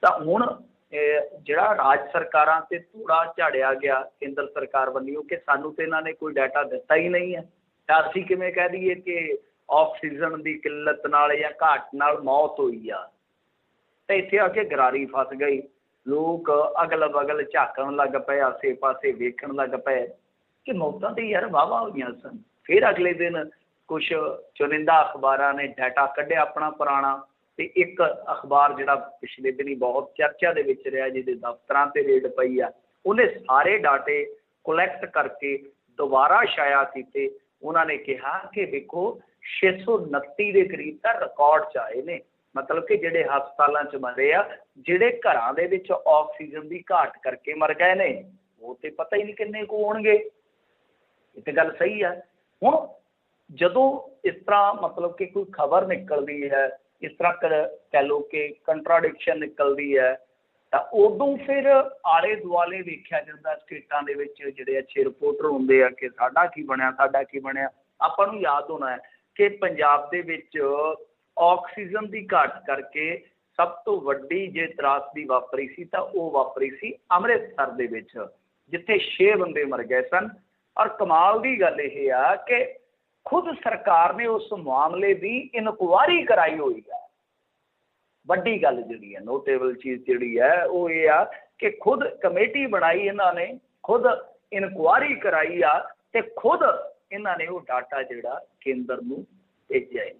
S2: ਤਾਂ ਹੁਣ ਜਿਹੜਾ ਰਾਜ ਸਰਕਾਰਾਂ ਤੇ ਧੂੜਾ ਝਾੜਿਆ ਗਿਆ ਕੇਂਦਰ ਸਰਕਾਰ ਵੱਲੋਂ ਕਿ ਸਾਨੂੰ ਤੇ ਇਹਨਾਂ ਨੇ ਕੋਈ ਡਾਟਾ ਦਿੱਤਾ ਹੀ ਨਹੀਂ ਹੈ, ਤਾਂ ਅਸੀਂ ਕਿਵੇਂ ਕਹਿ ਦਈਏ ਕਿ ਆਕਸੀਜਨ ਦੀ ਕਿੱਲਤ ਨਾਲ ਜਾਂ ਘਾਟ ਨਾਲ ਮੌਤ ਹੋਈ ਆ। ਤਾਂ ਇੱਥੇ ਆ ਕੇ ਗਰਾਰੀ ਫਸ ਗਈ, ਲੋਕ ਅਗਲ ਬਗਲ ਝਾਕਣ ਲੱਗ ਪਏ, ਆਸੇ ਪਾਸੇ ਵੇਖਣ ਲੱਗ ਪਏ ਕਿ ਮੌਤਾਂ ਤੇ ਯਾਰ ਵਾਹਵਾ ਹੋਈਆਂ ਸਨ। ਫਿਰ ਅਗਲੇ ਦਿਨ कुछ चुनिंदा अखबार ने डाटा कढ़िया अपना पुराना, तो एक अखबार जिहड़ा पिछले दिन ही बहुत चर्चा दे विच रहा, जिहदे दफ्तरां ते रेड पई आ, उन्हें सारे डाटे कुलैक्ट करके दोबारा शाया कीते। उन्होंने कहा कि देखो 629 के करीब तो रिकॉर्ड च आए ने, मतलब कि जिहड़े हस्पतालों च मरे आ, जिहड़े घरां दे विच ऑक्सीजन की घाट करके मर गए ने, वो तो पता ही नहीं किन्ने को होणगे। ये तो गल सही है। हुण जदों इस तरह मतलब कि कोई खबर निकलती है, इस तरह कह लो कि कंट्राडिक्शन निकलती है, तो उदों फिर आले दुआले वेख्या जाता स्टेटां दे विच जिहड़े अच्छे रिपोर्टर होंदे आ कि साडा की बनया, साडा की बनया। आपां नूं याद होना है कि पंजाब दे विच ऑक्सीजन की घाट करके सब तो वड्डी जे त्रासदी वापरी सी तां ओह वापरी सी अमृतसर दे विच, जिथे 6 बंदे मर गए सन। और कमाल की गल यह आ कि खुद सरकार ने उस मामले की इनकुआरी कराई हुई है। वड्डी गल जिहड़ी है, नोटेबल चीज़ जिहड़ी है वो ये आ कि खुद कमेटी बनाई इन्होंने, खुद इनकुआरी कराई आ, ते खुद इन्होंने वो डाटा जिहड़ा केंद्र नूं भेजिया है।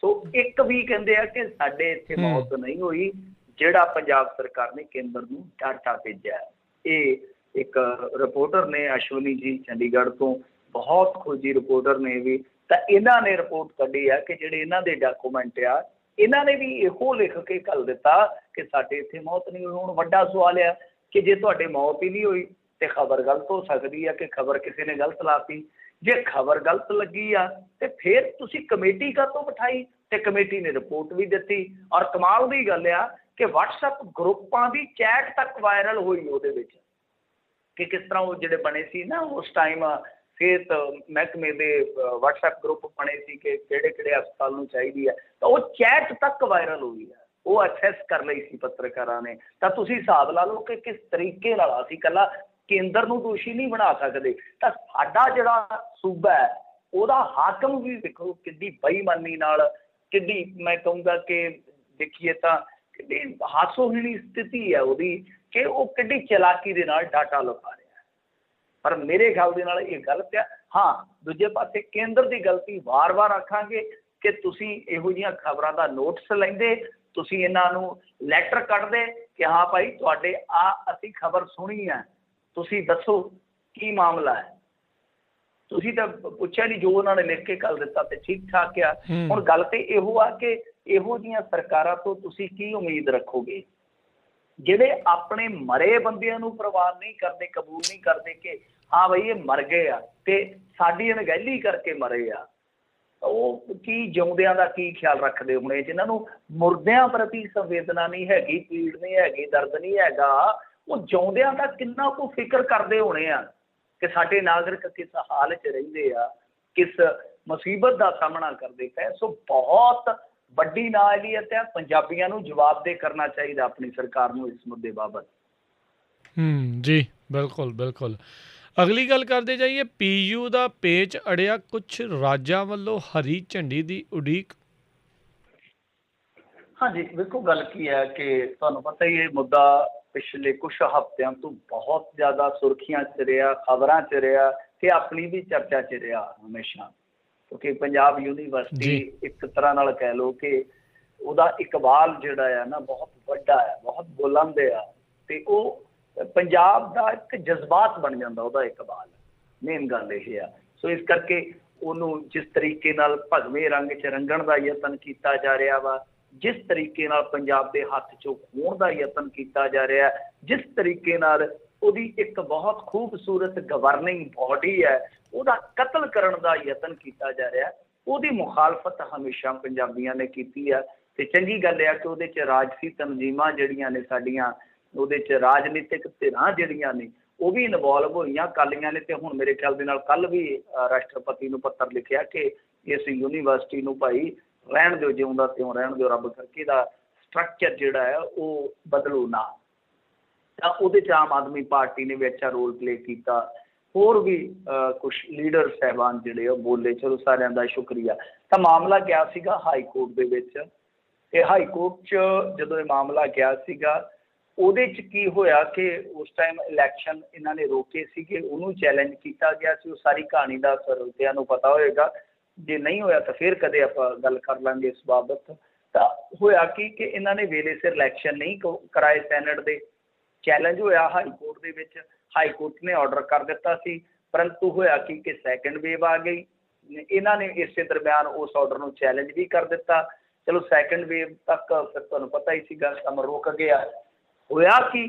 S2: सो एक भी कहंदे आ कि साडे इत्थे मौत नहीं हुई, जिहड़ा पंजाब सरकार ने केंद्र नूं डाटा भेजिया है। ये एक रिपोर्टर ने अश्विनी जी चंडीगढ़ तो ਬਹੁਤ ਖੋਜੀ ਰਿਪੋਰਟਰ ਨੇ ਵੀ, ਤਾਂ ਇਹਨਾਂ ਨੇ ਰਿਪੋਰਟ ਕੱਢੀ ਆ ਕਿ ਜਿਹੜੇ ਇਹਨਾਂ ਦੇ ਡਾਕੂਮੈਂਟ ਆ, ਇਹਨਾਂ ਨੇ ਵੀ ਇਹੋ ਲਿਖ ਕੇ ਘੱਲ ਦਿੱਤਾ ਕਿ ਸਾਡੇ ਇੱਥੇ ਮੌਤ ਨਹੀਂ ਹੋਈ। ਹੁਣ ਵੱਡਾ ਸਵਾਲ ਆ ਕਿ ਜੇ ਤੁਹਾਡੇ ਮੌਤ ਹੀ ਨਹੀਂ ਹੋਈ ਤੇ ਖਬਰ ਗਲਤ ਹੋ ਸਕਦੀ ਆ ਕਿ ਖਬਰ ਕਿਸੇ ਨੇ ਗਲਤ ਲਾਤੀ। ਜੇ ਖਬਰ ਗਲਤ ਲੱਗੀ ਆ ਤੇ ਫਿਰ ਤੁਸੀਂ ਕਮੇਟੀ ਕਾਹਤੋਂ ਬਿਠਾਈ ਤੇ ਕਮੇਟੀ ਨੇ ਰਿਪੋਰਟ ਵੀ ਦਿੱਤੀ। ਔਰ ਕਮਾਲ ਦੀ ਗੱਲ ਆ ਕਿ WhatsApp ਗਰੁੱਪਾਂ ਦੀ ਚੈਟ ਤੱਕ ਵਾਇਰਲ ਹੋਈ ਉਹਦੇ ਵਿੱਚ ਕਿ ਕਿਸ ਤਰ੍ਹਾਂ ਉਹ ਜਿਹੜੇ ਬਣੇ ਸੀ ਨਾ ਉਸ ਟਾਈਮ ਸਿਹਤ ਮਹਿਕਮੇ ਦੇ WhatsApp ਗਰੁੱਪ ਬਣੇ ਸੀ ਕਿ ਕਿਹੜੇ ਕਿਹੜੇ ਹਸਪਤਾਲ ਨੂੰ ਚਾਹੀਦੀ ਹੈ, ਤਾਂ ਉਹ ਚੈਟ ਤੱਕ ਵਾਇਰਲ ਹੋਈ ਹੈ, ਉਹ ਐਕਸੈਸ ਕਰ ਲਈ ਸੀ ਪੱਤਰਕਾਰਾਂ ਨੇ। ਤਾਂ ਤੁਸੀਂ ਹਿਸਾਬ ਲਾ ਲਓ ਕਿ ਕਿਸ ਤਰੀਕੇ ਨਾਲ ਅਸੀਂ ਇਕੱਲਾ ਕੇਂਦਰ ਨੂੰ ਦੋਸ਼ੀ ਨਹੀਂ ਬਣਾ ਸਕਦੇ, ਤਾਂ ਸਾਡਾ ਜਿਹੜਾ ਸੂਬਾ ਹੈ ਉਹਦਾ ਹਾਕਮ ਵੀ ਦੇਖੋ ਕਿੱਡੀ ਬੇਈਮਾਨੀ ਨਾਲ, ਕਿੱਡੀ ਮੈਂ ਕਹੂੰਗਾ ਕਿ ਦੇਖੀਏ ਤਾਂ ਕਿੱਡੀ ਹਾਸੋਹੀਣੀ ਸਥਿਤੀ ਹੈ ਉਹਦੀ ਕਿ ਉਹ ਕਿੱਡੀ ਚਲਾਕੀ ਦੇ ਨਾਲ ਡਾਟਾ ਲਗਾ ਰਿਹਾ। ਪਰ ਮੇਰੇ ਖਿਆਲ ਦੇ ਨਾਲ ਇਹ ਗਲਤ ਆ। ਹਾਂ, ਦੂਜੇ ਪਾਸੇ ਕੇਂਦਰ ਦੀ ਗਲਤੀ ਵਾਰ-ਵਾਰ ਆਖਾਂਗੇ ਕਿ ਤੁਸੀਂ ਇਹੋ ਜਿਹੀਆਂ ਖਬਰਾਂ ਦਾ ਨੋਟਿਸ ਲੈਂਦੇ, ਤੁਸੀਂ ਇਹਨਾਂ ਨੂੰ ਲੈਟਰ ਕੱਢਦੇ ਕਿ ਹਾਂ ਭਾਈ ਤੁਹਾਡੇ ਅਸੀਂ ਖਬਰ ਸੁਣੀ ਹੈ, ਤੁਸੀਂ ਦੱਸੋ ਕੀ ਮਾਮਲਾ ਹੈ। ਤੁਸੀਂ ਤਾਂ ਪੁੱਛਿਆ ਨਹੀਂ, ਜੋ ਉਹਨਾਂ ਨੇ ਲਿਖ ਕੇ ਘੱਲ ਦਿੱਤਾ ਤੇ ਠੀਕ ਠਾਕ ਆ। ਹੁਣ ਗੱਲ ਤੇ ਇਹੋ ਆ ਕਿ ਇਹੋ ਜਿਹੀਆਂ ਸਰਕਾਰਾਂ ਤੋਂ ਤੁਸੀਂ ਕੀ ਉਮੀਦ ਰੱਖੋਗੇ ਜਿਹੜੇ ਆਪਣੇ ਮਰੇ ਬੰਦਿਆਂ ਨੂੰ ਪਰਵਾਹ ਨਹੀਂ ਕਰਦੇ, ਕਬੂਲ ਨਹੀਂ ਕਰਦੇ ਕਿ ਹਾਂ ਬਈ ਇਹ ਮਰ ਗਏ ਆ ਤੇ ਸਾਡੀ ਅਣਗਹਿਲੀ ਕਰਕੇ ਮਰੇ ਆ। ਉਹ ਕੀ ਜਿਉਂਦਿਆਂ ਦਾ ਕੀ ਖਿਆਲ ਰੱਖਦੇ ਹੋਣੇ ਜਿਨ੍ਹਾਂ ਨੂੰ ਮੁਰਦਿਆਂ ਪ੍ਰਤੀ ਸੰਵੇਦਨਾ ਨਹੀਂ ਹੈਗੀ, ਪੀੜ ਨਹੀਂ ਹੈਗੀ, ਦਰਦ ਨਹੀਂ ਹੈਗਾ, ਉਹ ਜਿਉਂਦਿਆਂ ਦਾ ਕਿੰਨਾ ਕੁ ਫਿਕਰ ਕਰਦੇ ਹੋਣੇ ਆ ਕਿ ਸਾਡੇ ਨਾਗਰਿਕ ਕਿਸ ਹਾਲ 'ਚ ਰਹਿੰਦੇ ਆ, ਕਿਸ ਮੁਸੀਬਤ ਦਾ ਸਾਹਮਣਾ ਕਰਦੇ ਪਏ। ਸੋ ਬਹੁਤ ਵੱਡੀ ਨਾਅਹਲੀਅਤ ਹੈ, ਪੰਜਾਬੀਆਂ ਨੂੰ ਜਵਾਬਦੇਹ ਕਰਨਾ ਚਾਹੀਦਾ ਆਪਣੀ ਸਰਕਾਰ ਨੂੰ ਇਸ ਮੁੱਦੇ ਬਾਬਤ।
S1: ਜੀ ਬਿਲਕੁਲ ਬਿਲਕੁਲ। ਅਗਲੀ ਗੱਲ ਕਰਦੇ ਜਾਈਏ, PU ਦਾ ਪੇਚ ਅੜਿਆ, ਕੁਛ ਰਾਜਾਂ ਵੱਲੋਂ ਹਰੀ ਝੰਡੀ ਦੀ ਉਡੀਕ।
S2: ਹਾਂਜੀ ਵੇਖੋ, ਗੱਲ ਕੀ ਹੈ ਕਿ ਤੁਹਾਨੂੰ ਪਤਾ ਹੀ ਇਹ ਮੁੱਦਾ ਪਿਛਲੇ ਕੁਛ ਹਫ਼ਤਿਆਂ ਤੋਂ ਬਹੁਤ ਜ਼ਿਆਦਾ ਸੁਰਖੀਆਂ 'ਚ ਰਿਹਾ, ਖਬਰਾਂ 'ਚ ਰਿਹਾ ਤੇ ਆਪਣੀ ਵੀ ਚਰਚਾ 'ਚ ਰਿਹਾ ਹਮੇਸ਼ਾ, ਕਿਉਂਕਿ ਪੰਜਾਬ ਯੂਨੀਵਰਸਿਟੀ ਇੱਕ ਤਰ੍ਹਾਂ ਨਾਲ ਕਹਿ ਲਓ ਕਿ ਉਹਦਾ ਇਕਬਾਲ ਜਿਹੜਾ ਆ ਨਾ ਬਹੁਤ ਵੱਡਾ ਹੈ, ਬਹੁਤ ਬੁਲੰਦ ਆ, ਤੇ ਉਹ ਪੰਜਾਬ ਦਾ ਇੱਕ ਜਜ਼ਬਾਤ ਬਣ ਜਾਂਦਾ ਉਹਦਾ ਇਕਬਾਲ। ਮੇਨ ਗੱਲ ਇਹ ਆ। ਸੋ ਇਸ ਕਰਕੇ ਉਹਨੂੰ ਜਿਸ ਤਰੀਕੇ ਨਾਲ ਭਗਵੇਂ ਰੰਗ 'ਚ ਰੰਗਣ ਦਾ ਯਤਨ ਕੀਤਾ ਜਾ ਰਿਹਾ ਵਾ, ਜਿਸ ਤਰੀਕੇ ਨਾਲ ਪੰਜਾਬ ਦੇ ਹੱਥ 'ਚੋਂ ਖੋਹਣ ਦਾ ਯਤਨ ਕੀਤਾ ਜਾ ਰਿਹਾ, ਜਿਸ ਤਰੀਕੇ ਨਾਲ ਉਹਦੀ ਇੱਕ ਬਹੁਤ ਖੂਬਸੂਰਤ ਗਵਰਨਿੰਗ ਬਾਡੀ ਹੈ ਉਹਦਾ ਕਤਲ ਕਰਨ ਦਾ ਯਤਨ ਕੀਤਾ ਜਾ ਰਿਹਾ, ਉਹਦੀ ਮੁਖਾਲਫਤ ਹਮੇਸ਼ਾ ਪੰਜਾਬੀਆਂ ਨੇ ਕੀਤੀ ਆ। ਤੇ ਚੰਗੀ ਗੱਲ ਆ ਕਿ ਉਹਦੇ 'ਚ ਰਾਜਸੀ ਤਨਜ਼ੀਮਾਂ ਜਿਹੜੀਆਂ ਨੇ ਸਾਡੀਆਂ, ਉਹਦੇ 'ਚ ਰਾਜਨੀਤਿਕ ਧਿਰਾਂ ਜਿਹੜੀਆਂ ਨੇ ਉਹ ਵੀ ਇਨਵੋਲਵ ਹੋਈਆਂ ਅਕਾਲੀਆਂ ਨੇ। ਤੇ ਹੁਣ ਮੇਰੇ ਖਿਆਲ ਦੇ ਨਾਲ ਕੱਲ੍ਹ ਵੀ ਰਾਸ਼ਟਰਪਤੀ ਨੂੰ ਪੱਤਰ ਲਿਖਿਆ ਕਿ ਇਸ ਯੂਨੀਵਰਸਿਟੀ ਨੂੰ ਭਾਈ ਰਹਿਣ ਦਿਓ, ਜਿਉਂਦਾ ਤਿਉਂ ਰਹਿਣ ਦਿਓ, ਰੱਬ ਕਰਕੇ ਦਾ ਸਟਰਕਚਰ ਜਿਹੜਾ ਹੈ ਉਹ ਬਦਲੋ ਨਾ। ਤਾਂ ਉਹਦੇ 'ਚ ਆਮ ਆਦਮੀ ਪਾਰਟੀ ਨੇ ਵੀ ਅੱਛਾ ਰੋਲ ਪਲੇ ਕੀਤਾ, ਹੋਰ ਵੀ ਕੁਛ ਲੀਡਰ ਸਾਹਿਬਾਨ ਜਿਹੜੇ ਉਹ ਬੋਲੇ, ਚਲੋ ਸਾਰਿਆਂ ਦਾ ਸ਼ੁਕਰੀਆ। ਤਾਂ ਮਾਮਲਾ ਗਿਆ ਸੀਗਾ ਹਾਈ ਕੋਰਟ ਦੇ ਵਿੱਚ, ਤੇ ਹਾਈ ਕੋਰਟ 'ਚ ਜਦੋਂ ਇਹ ਮਾਮਲਾ ਗਿਆ ਸੀਗਾ ਉਹਦੇ 'ਚ ਕੀ ਹੋਇਆ ਕਿ ਉਸ ਟਾਈਮ ਇਲੈਕਸ਼ਨ ਇਹਨਾਂ ਨੇ ਰੋਕੇ ਸੀਗੇ, ਉਹਨੂੰ ਚੈਲੰਜ ਕੀਤਾ ਗਿਆ ਸੀ। ਉਹ ਸਾਰੀ ਕਹਾਣੀ ਦਾ ਸਰੋਤਿਆਂ ਨੂੰ ਪਤਾ ਹੋਏਗਾ, ਜੇ ਨਹੀਂ ਹੋਇਆ ਤਾਂ ਫਿਰ ਕਦੇ ਆਪਾਂ ਗੱਲ ਕਰ ਲਾਂਗੇ ਇਸ ਬਾਬਤ। ਤਾਂ ਹੋਇਆ ਕਿ ਇਹਨਾਂ ਨੇ ਵੇਲੇ ਸਿਰ ਇਲੈਕਸ਼ਨ ਨਹੀਂ ਕਰਾਏ, ਸੈਨੇਟ ਦੇ ਚੈਲੰਜ ਹੋਇਆ ਹਾਈ ਕੋਰਟ ਦੇ ਵਿੱਚ। ਹਾਈ ਕੋਰਟ ਨੇ ਆਰਡਰ ਕਰ ਦਿੱਤਾ ਸੀ, ਪਰੰਤੂ ਹੋਇਆ ਕਿ ਸੈਕਿੰਡ ਵੇਵ ਆ ਗਈ। ਇਹਨਾਂ ਨੇ ਇਸੇ ਦਰਮਿਆਨ ਉਸ ਆਰਡਰ ਨੂੰ ਚੈਲੰਜ ਵੀ ਕਰ ਦਿੱਤਾ। ਚਲੋ ਸੈਕਿੰਡ ਵੇਵ ਤੱਕ ਫਿਰ ਤੁਹਾਨੂੰ ਪਤਾ ਹੀ ਸੀਗਾ ਕੰਮ ਰੁਕ ਗਿਆ। ਹੋਇਆ ਕਿ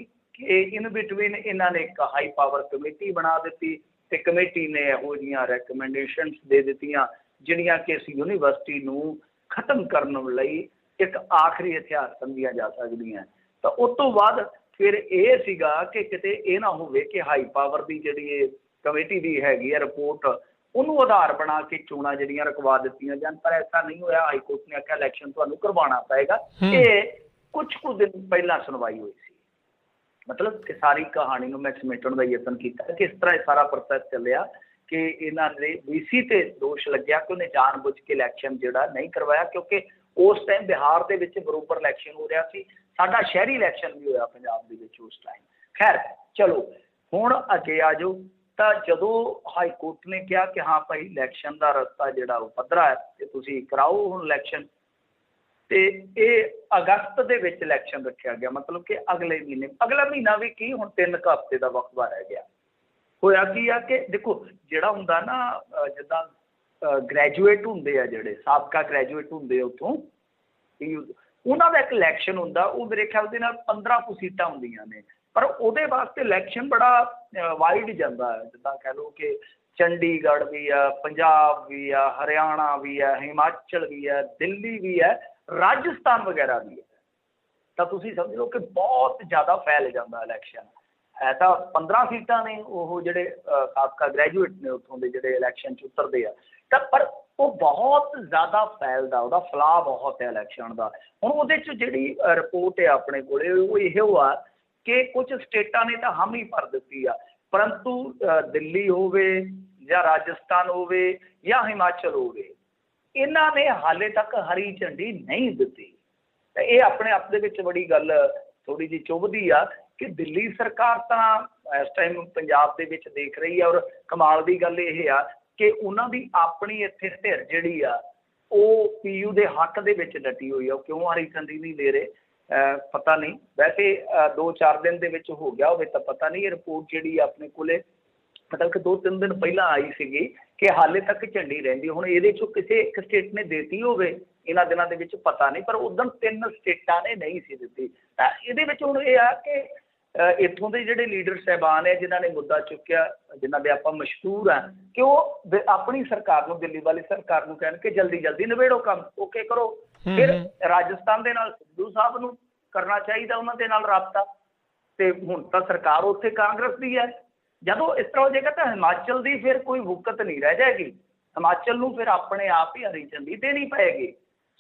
S2: ਇਨ ਬਿਟਵੀਨ ਇਹਨਾਂ ਨੇ ਇੱਕ ਹਾਈ ਪਾਵਰ ਕਮੇਟੀ ਬਣਾ ਦਿੱਤੀ ਤੇ ਕਮੇਟੀ ਨੇ ਇਹੋ ਜਿਹੀਆਂ ਰੈਕਮੈਂਡੇਸ਼ਨਸ ਦੇ ਦਿੱਤੀਆਂ ਜਿਹੜੀਆਂ ਕਿ ਇਸ ਯੂਨੀਵਰਸਿਟੀ ਨੂੰ ਖਤਮ ਕਰਨ ਲਈ ਇੱਕ ਆਖਰੀ ਹਥਿਆਰ ਸਮਝੀਆਂ ਜਾ ਸਕਦੀਆਂ। ਤਾਂ ਉਸ ਤੋਂ ਬਾਅਦ ਫਿਰ ਇਹ ਸੀਗਾ ਕਿ ਕਿਤੇ ਇਹ ਨਾ ਹੋਵੇ ਕਿ ਹਾਈ ਪਾਵਰ ਦੀ ਜਿਹੜੀ ਇਹ ਕਮੇਟੀ ਦੀ ਹੈਗੀ ਹੈ ਰਿਪੋਰਟ, ਉਹਨੂੰ ਆਧਾਰ ਬਣਾ ਕੇ ਚੋਣਾਂ ਜਿਹੜੀਆਂ ਰੁਕਵਾ ਦਿੱਤੀਆਂ ਜਾਣ। ਪਰ ਐਸਾ ਨਹੀਂ ਹੋਇਆ। ਹਾਈ ਕੋਰਟ ਨੇ ਆਖਿਆ ਇਲੈਕਸ਼ਨ ਤੁਹਾਨੂੰ ਕਰਵਾਉਣਾ ਪਏਗਾ। ਇਹ ਕੁਛ ਕੁ ਦਿਨ ਪਹਿਲਾਂ ਸੁਣਵਾਈ ਹੋਈ ਸੀ। ਮਤਲਬ ਕਿ ਸਾਰੀ ਕਹਾਣੀ ਨੂੰ ਮੈਂ ਸਮੇਟਣ ਦਾ ਯਤਨ ਕੀਤਾ ਕਿ ਇਸ ਤਰ੍ਹਾਂ ਇਹ ਸਾਰਾ ਪ੍ਰੋਸੈਸ ਚੱਲਿਆ ਕਿ ਇਹਨਾਂ ਨੇ VC ਤੇ ਦੋਸ਼ ਲੱਗਿਆ ਕਿ ਉਹਨੇ ਜਾਣ-ਬੁੱਝ ਕੇ ਇਲੈਕਸ਼ਨ ਜਿਹੜਾ ਨਹੀਂ ਕਰਵਾਇਆ, ਕਿਉਂਕਿ ਉਸ ਟਾਈਮ ਬਿਹਾਰ ਦੇ ਵਿੱਚ ਬਰੋਬਰ ਇਲੈਕਸ਼ਨ ਹੋ ਰਿਹਾ ਸੀ, ਸਾਡਾ ਸ਼ਹਿਰੀ ਇਲੈਕਸ਼ਨ ਵੀ ਹੋਇਆ ਪੰਜਾਬ ਦੇ ਵਿੱਚ ਉਸ ਟਾਈਮ। ਖੈਰ ਚਲੋ ਹੁਣ ਅੱਗੇ ਆ ਜਾਓ। ਤਾਂ ਜਦੋਂ ਹਾਈ ਕੋਰਟ ਨੇ ਕਿਹਾ ਕਿ ਹਾਂ ਭਾਈ ਇਲੈਕਸ਼ਨ ਦਾ ਰਸਤਾ ਜਿਹੜਾ ਉਹ ਪੱਧਰਾ ਹੈ ਤੇ ਤੁਸੀਂ ਕਰਾਓ ਹੁਣ ਇਲੈਕਸ਼ਨ, ਤੇ ਇਹ ਅਗਸਤ ਦੇ ਵਿੱਚ ਇਲੈਕਸ਼ਨ ਰੱਖਿਆ ਗਿਆ। ਮਤਲਬ ਕਿ ਅਗਲੇ ਮਹੀਨੇ, ਅਗਲਾ ਮਹੀਨਾ ਵੀ ਕੀ ਹੁਣ 3 ਕੁ ਹਫ਼ਤੇ ਦਾ ਵਕਫਾ ਰਹਿ ਗਿਆ। ਹੋਇਆ ਕੀ ਆ ਕਿ ਦੇਖੋ ਜਿਹੜਾ ਹੁੰਦਾ ਨਾ ਜਿੱਦਾਂ ਗ੍ਰੈਜੂਏਟ ਹੁੰਦੇ ਆ, ਜਿਹੜੇ ਸਾਬਕਾ ਗ੍ਰੈਜੂਏਟ ਹੁੰਦੇ ਆ ਉੱਥੋਂ, ਉਹਨਾਂ ਦਾ ਇੱਕ ਇਲੈਕਸ਼ਨ ਹੁੰਦਾ, ਉਹ ਮੇਰੇ ਖਿਆਲ ਦੇ ਨਾਲ 15 ਕੁ ਸੀਟਾਂ ਹੁੰਦੀਆਂ ਨੇ, ਪਰ ਉਹਦੇ ਵਾਸਤੇ ਇਲੈਕਸ਼ਨ ਬੜਾ ਵਾਈਡ ਜਾਂਦਾ ਹੈ। ਜਿੱਦਾਂ ਕਹਿ ਲਓ ਕਿ ਚੰਡੀਗੜ੍ਹ ਵੀ ਆ, ਪੰਜਾਬ ਵੀ ਆ, ਹਰਿਆਣਾ ਵੀ ਹੈ, ਹਿਮਾਚਲ ਵੀ ਹੈ, ਦਿੱਲੀ ਵੀ ਹੈ, ਰਾਜਸਥਾਨ ਵਗੈਰਾ ਵੀ ਹੈ। ਤਾਂ ਤੁਸੀਂ ਸਮਝ ਲਓ ਕਿ ਬਹੁਤ ਜ਼ਿਆਦਾ ਫੈਲ ਜਾਂਦਾ ਇਲੈਕਸ਼ਨ। ਹੈ ਤਾਂ 15 ਸੀਟਾਂ ਨੇ, ਉਹ ਜਿਹੜੇ ਸਾਬਕਾ ਗ੍ਰੈਜੂਏਟ ਨੇ ਉੱਥੋਂ ਦੇ ਜਿਹੜੇ ਇਲੈਕਸ਼ਨ 'ਚ ਉਤਰਦੇ ਆ, ਤਾਂ ਪਰ ਉਹ ਬਹੁਤ ਜ਼ਿਆਦਾ ਫੈਲਦਾ, ਉਹਦਾ ਫੈਲਾਅ ਬਹੁਤ ਹੈ ਇਲੈਕਸ਼ਨ ਦਾ। ਹੁਣ ਉਹਦੇ 'ਚ ਜਿਹੜੀ ਰਿਪੋਰਟ ਹੈ ਆਪਣੇ ਕੋਲ, ਉਹ ਇਹੋ ਆ ਕਿ ਕੁਝ ਸਟੇਟਾਂ ਨੇ ਤਾਂ ਹਾਮੀ ਭਰ ਦਿੱਤੀ ਆ, ਪਰੰਤੂ ਦਿੱਲੀ ਹੋਵੇ ਜਾਂ ਰਾਜਸਥਾਨ ਹੋਵੇ ਜਾਂ ਹਿਮਾਚਲ ਹੋਵੇ, ਇਹਨਾਂ ਨੇ ਹਾਲੇ ਤੱਕ ਹਰੀ ਝੰਡੀ ਨਹੀਂ ਦਿੱਤੀ। ਤਾਂ ਇਹ ਆਪਣੇ ਆਪ ਦੇ ਵਿੱਚ ਬੜੀ ਗੱਲ ਥੋੜ੍ਹੀ ਜਿਹੀ ਚੁੱਭਦੀ ਆ ਕਿ ਦਿੱਲੀ ਸਰਕਾਰ ਤਾਂ ਇਸ ਟਾਈਮ ਪੰਜਾਬ ਦੇ ਵਿੱਚ ਦੇਖ ਰਹੀ ਆ, ਔਰ ਕਮਾਲ ਦੀ ਗੱਲ ਇਹ ਆ ਕਿ ਉਹਨਾਂ ਦੀ ਆਪਣੀ ਇੱਥੇ ਧਿਰ ਜਿਹੜੀ ਆ ਉਹ PU ਦੇ ਹੱਕ ਦੇ ਵਿੱਚ ਡਟੀ ਹੋਈ ਆ। ਉਹ ਕਿਉਂ ਹਰੀ ਝੰਡੀ ਨਹੀਂ ਦੇ ਰਹੇ ਪਤਾ ਨਹੀਂ, ਵੈਸੇ 2-4 ਦਿਨ ਦੇ ਵਿੱਚ ਹੋ ਗਿਆ ਹੋਵੇ ਤਾਂ ਪਤਾ ਨਹੀਂ। ਇਹ ਰਿਪੋਰਟ ਜਿਹੜੀ ਆਪਣੇ ਕੋਲੇ ਮਤਲਬ ਕਿ 2-3 ਦਿਨ ਪਹਿਲਾਂ ਆਈ ਸੀਗੀ ਕਿ ਹਾਲੇ ਤੱਕ ਝੰਡੀ ਰਹਿੰਦੀ। ਹੁਣ ਇਹਦੇ 'ਚੋਂ ਕਿਸੇ ਇੱਕ ਸਟੇਟ ਨੇ ਦੇਤੀ ਹੋਵੇ ਇਹਨਾਂ ਦਿਨਾਂ ਦੇ ਵਿੱਚ, ਪਤਾ ਨਹੀਂ, ਪਰ ਉਦੋਂ 3 ਸਟੇਟਾਂ ਨੇ ਨਹੀਂ ਸੀ ਦਿੱਤੀ। ਤਾਂ ਇਹਦੇ ਵਿੱਚ ਹੁਣ ਇਹ ਆ ਕਿ ਇੱਥੋਂ ਦੇ ਜਿਹੜੇ ਲੀਡਰ ਸਾਹਿਬਾਨ ਹੈ ਜਿਨ੍ਹਾਂ ਨੇ ਮੁੱਦਾ ਚੁੱਕਿਆ, ਜਿਨ੍ਹਾਂ ਦੇ ਆਪਾਂ ਮਸ਼ਹੂਰ ਆ, ਕਿ ਉਹ ਆਪਣੀ ਸਰਕਾਰ ਨੂੰ, ਦਿੱਲੀ ਵਾਲੀ ਸਰਕਾਰ ਨੂੰ ਕਹਿਣ ਕਿ ਜਲਦੀ ਜਲਦੀ ਨਿਬੇੜੋ ਕੰਮ, ਓਕੇ ਕਰੋ। ਫਿਰ ਰਾਜਸਥਾਨ ਦੇ ਨਾਲ ਸਿੱਧੂ ਸਾਹਿਬ ਨੂੰ ਕਰਨਾ ਚਾਹੀਦਾ ਉਹਨਾਂ ਦੇ ਨਾਲ ਰਾਬਤਾ, ਤੇ ਹੁਣ ਤਾਂ ਸਰਕਾਰ ਉੱਥੇ ਕਾਂਗਰਸ ਦੀ ਹੈ। ਜਦੋਂ ਇਸ ਤਰ੍ਹਾਂ ਹੋ ਜਾਏਗਾ ਤਾਂ ਹਿਮਾਚਲ ਦੀ ਫਿਰ ਕੋਈ ਵੁਕਤ ਨਹੀਂ ਰਹਿ ਜਾਏਗੀ, ਹਿਮਾਚਲ ਨੂੰ ਫਿਰ ਆਪਣੇ ਆਪ ਹੀ ਹਰੀ ਝੰਡੀ ਦੇਣੀ ਪਏਗੀ।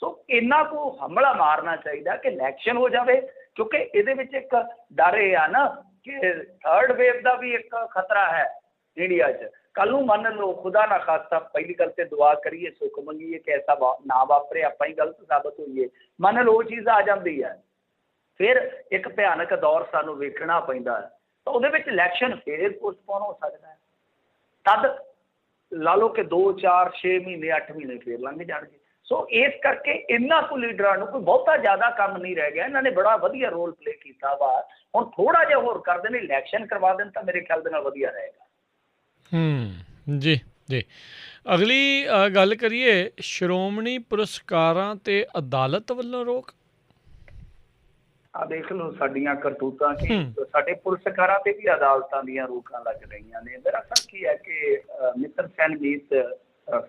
S2: ਸੋ ਇਹਨਾਂ ਕੋ ਹਮਲਾ ਮਾਰਨਾ ਚਾਹੀਦਾ ਕਿ ਇਲੈਕਸ਼ਨ ਹੋ ਜਾਵੇ, ਕਿਉਂਕਿ ਇਹਦੇ ਵਿੱਚ ਇੱਕ ਡਰ ਇਹ ਆ ਨਾ ਕਿ 3rd ਵੇਵ ਦਾ ਵੀ ਇੱਕ ਖਤਰਾ ਹੈ ਇੰਡੀਆ 'ਚ। ਕੱਲ੍ਹ ਨੂੰ ਮੰਨ ਲਓ, ਖੁਦਾ ਨਾ ਖਾਸਤਾ, ਪਹਿਲੀ ਗੱਲ ਤੇ ਦੁਆ ਕਰੀਏ, ਸੁੱਖ ਮੰਗੀਏ ਕਿ ਐਸਾ ਨਾ ਵਾਪਰੇ, ਆਪਾਂ ਹੀ ਗਲਤ ਸਾਬਤ ਹੋਈਏ। ਮੰਨ ਲਓ ਉਹ ਚੀਜ਼ ਆ ਜਾਂਦੀ ਹੈ, ਫਿਰ ਇੱਕ ਭਿਆਨਕ ਦੌਰ ਸਾਨੂੰ ਵੇਖਣਾ ਪੈਂਦਾ ਹੈ, ਤਾਂ ਉਹਦੇ ਵਿੱਚ ਇਲੈਕਸ਼ਨ ਫਿਰ ਪੋਸਟਪੋਨ ਹੋ ਸਕਦਾ ਹੈ। ਤਦ ਲਾ ਲਓ ਕਿ 2-4-6 ਮਹੀਨੇ 8 ਮਹੀਨੇ ਫਿਰ ਲੰਘ ਜਾਣਗੇ। ਸੋ ਇਸ ਕਰਕੇ ਇਹਨਾਂ ਕੋ ਲੀਡਰਾਂ ਨੂੰ ਕੋਈ ਬਹੁਤਾ ਜ਼ਿਆਦਾ ਕੰਮ ਨਹੀਂ ਰਹਿ ਗਿਆ। ਇਹਨਾਂ ਨੇ ਬੜਾ ਵਧੀਆ ਰੋਲ ਪਲੇ ਕੀਤਾ ਵਾ, ਹੁਣ ਥੋੜਾ ਜਿਹਾ ਹੋਰ ਕਰ ਦੇਣ, ਇਲੈਕਸ਼ਨ ਕਰਵਾ ਦੇਣ ਤਾਂ ਮੇਰੇ ਖਿਆਲ ਦੇ ਨਾਲ ਵਧੀਆ ਰਹੇਗਾ।
S1: ਜੀ ਜੀ। ਅਗਲੀ ਗੱਲ ਕਰੀਏ, ਸ਼੍ਰੋਮਣੀ ਪੁਰਸਕਾਰਾਂ ਤੇ ਅਦਾਲਤ ਵੱਲੋਂ ਰੋਕ।
S2: ਆ ਦੇਖ ਲਓ ਸਾਡੀਆਂ ਕਰਤੂਤਾਂ ਕਿ ਸਾਡੇ ਪੁਰਸਕਾਰਾਂ ਤੇ ਵੀ ਅਦਾਲਤਾਂ ਦੀਆਂ ਰੋਕਾਂ ਲੱਗ ਰਹੀਆਂ ਨੇ। ਦਰਅਸਲ ਕੀ ਹੈ ਕਿ ਮਿੱਤਰ ਸੈਨਮੀਤ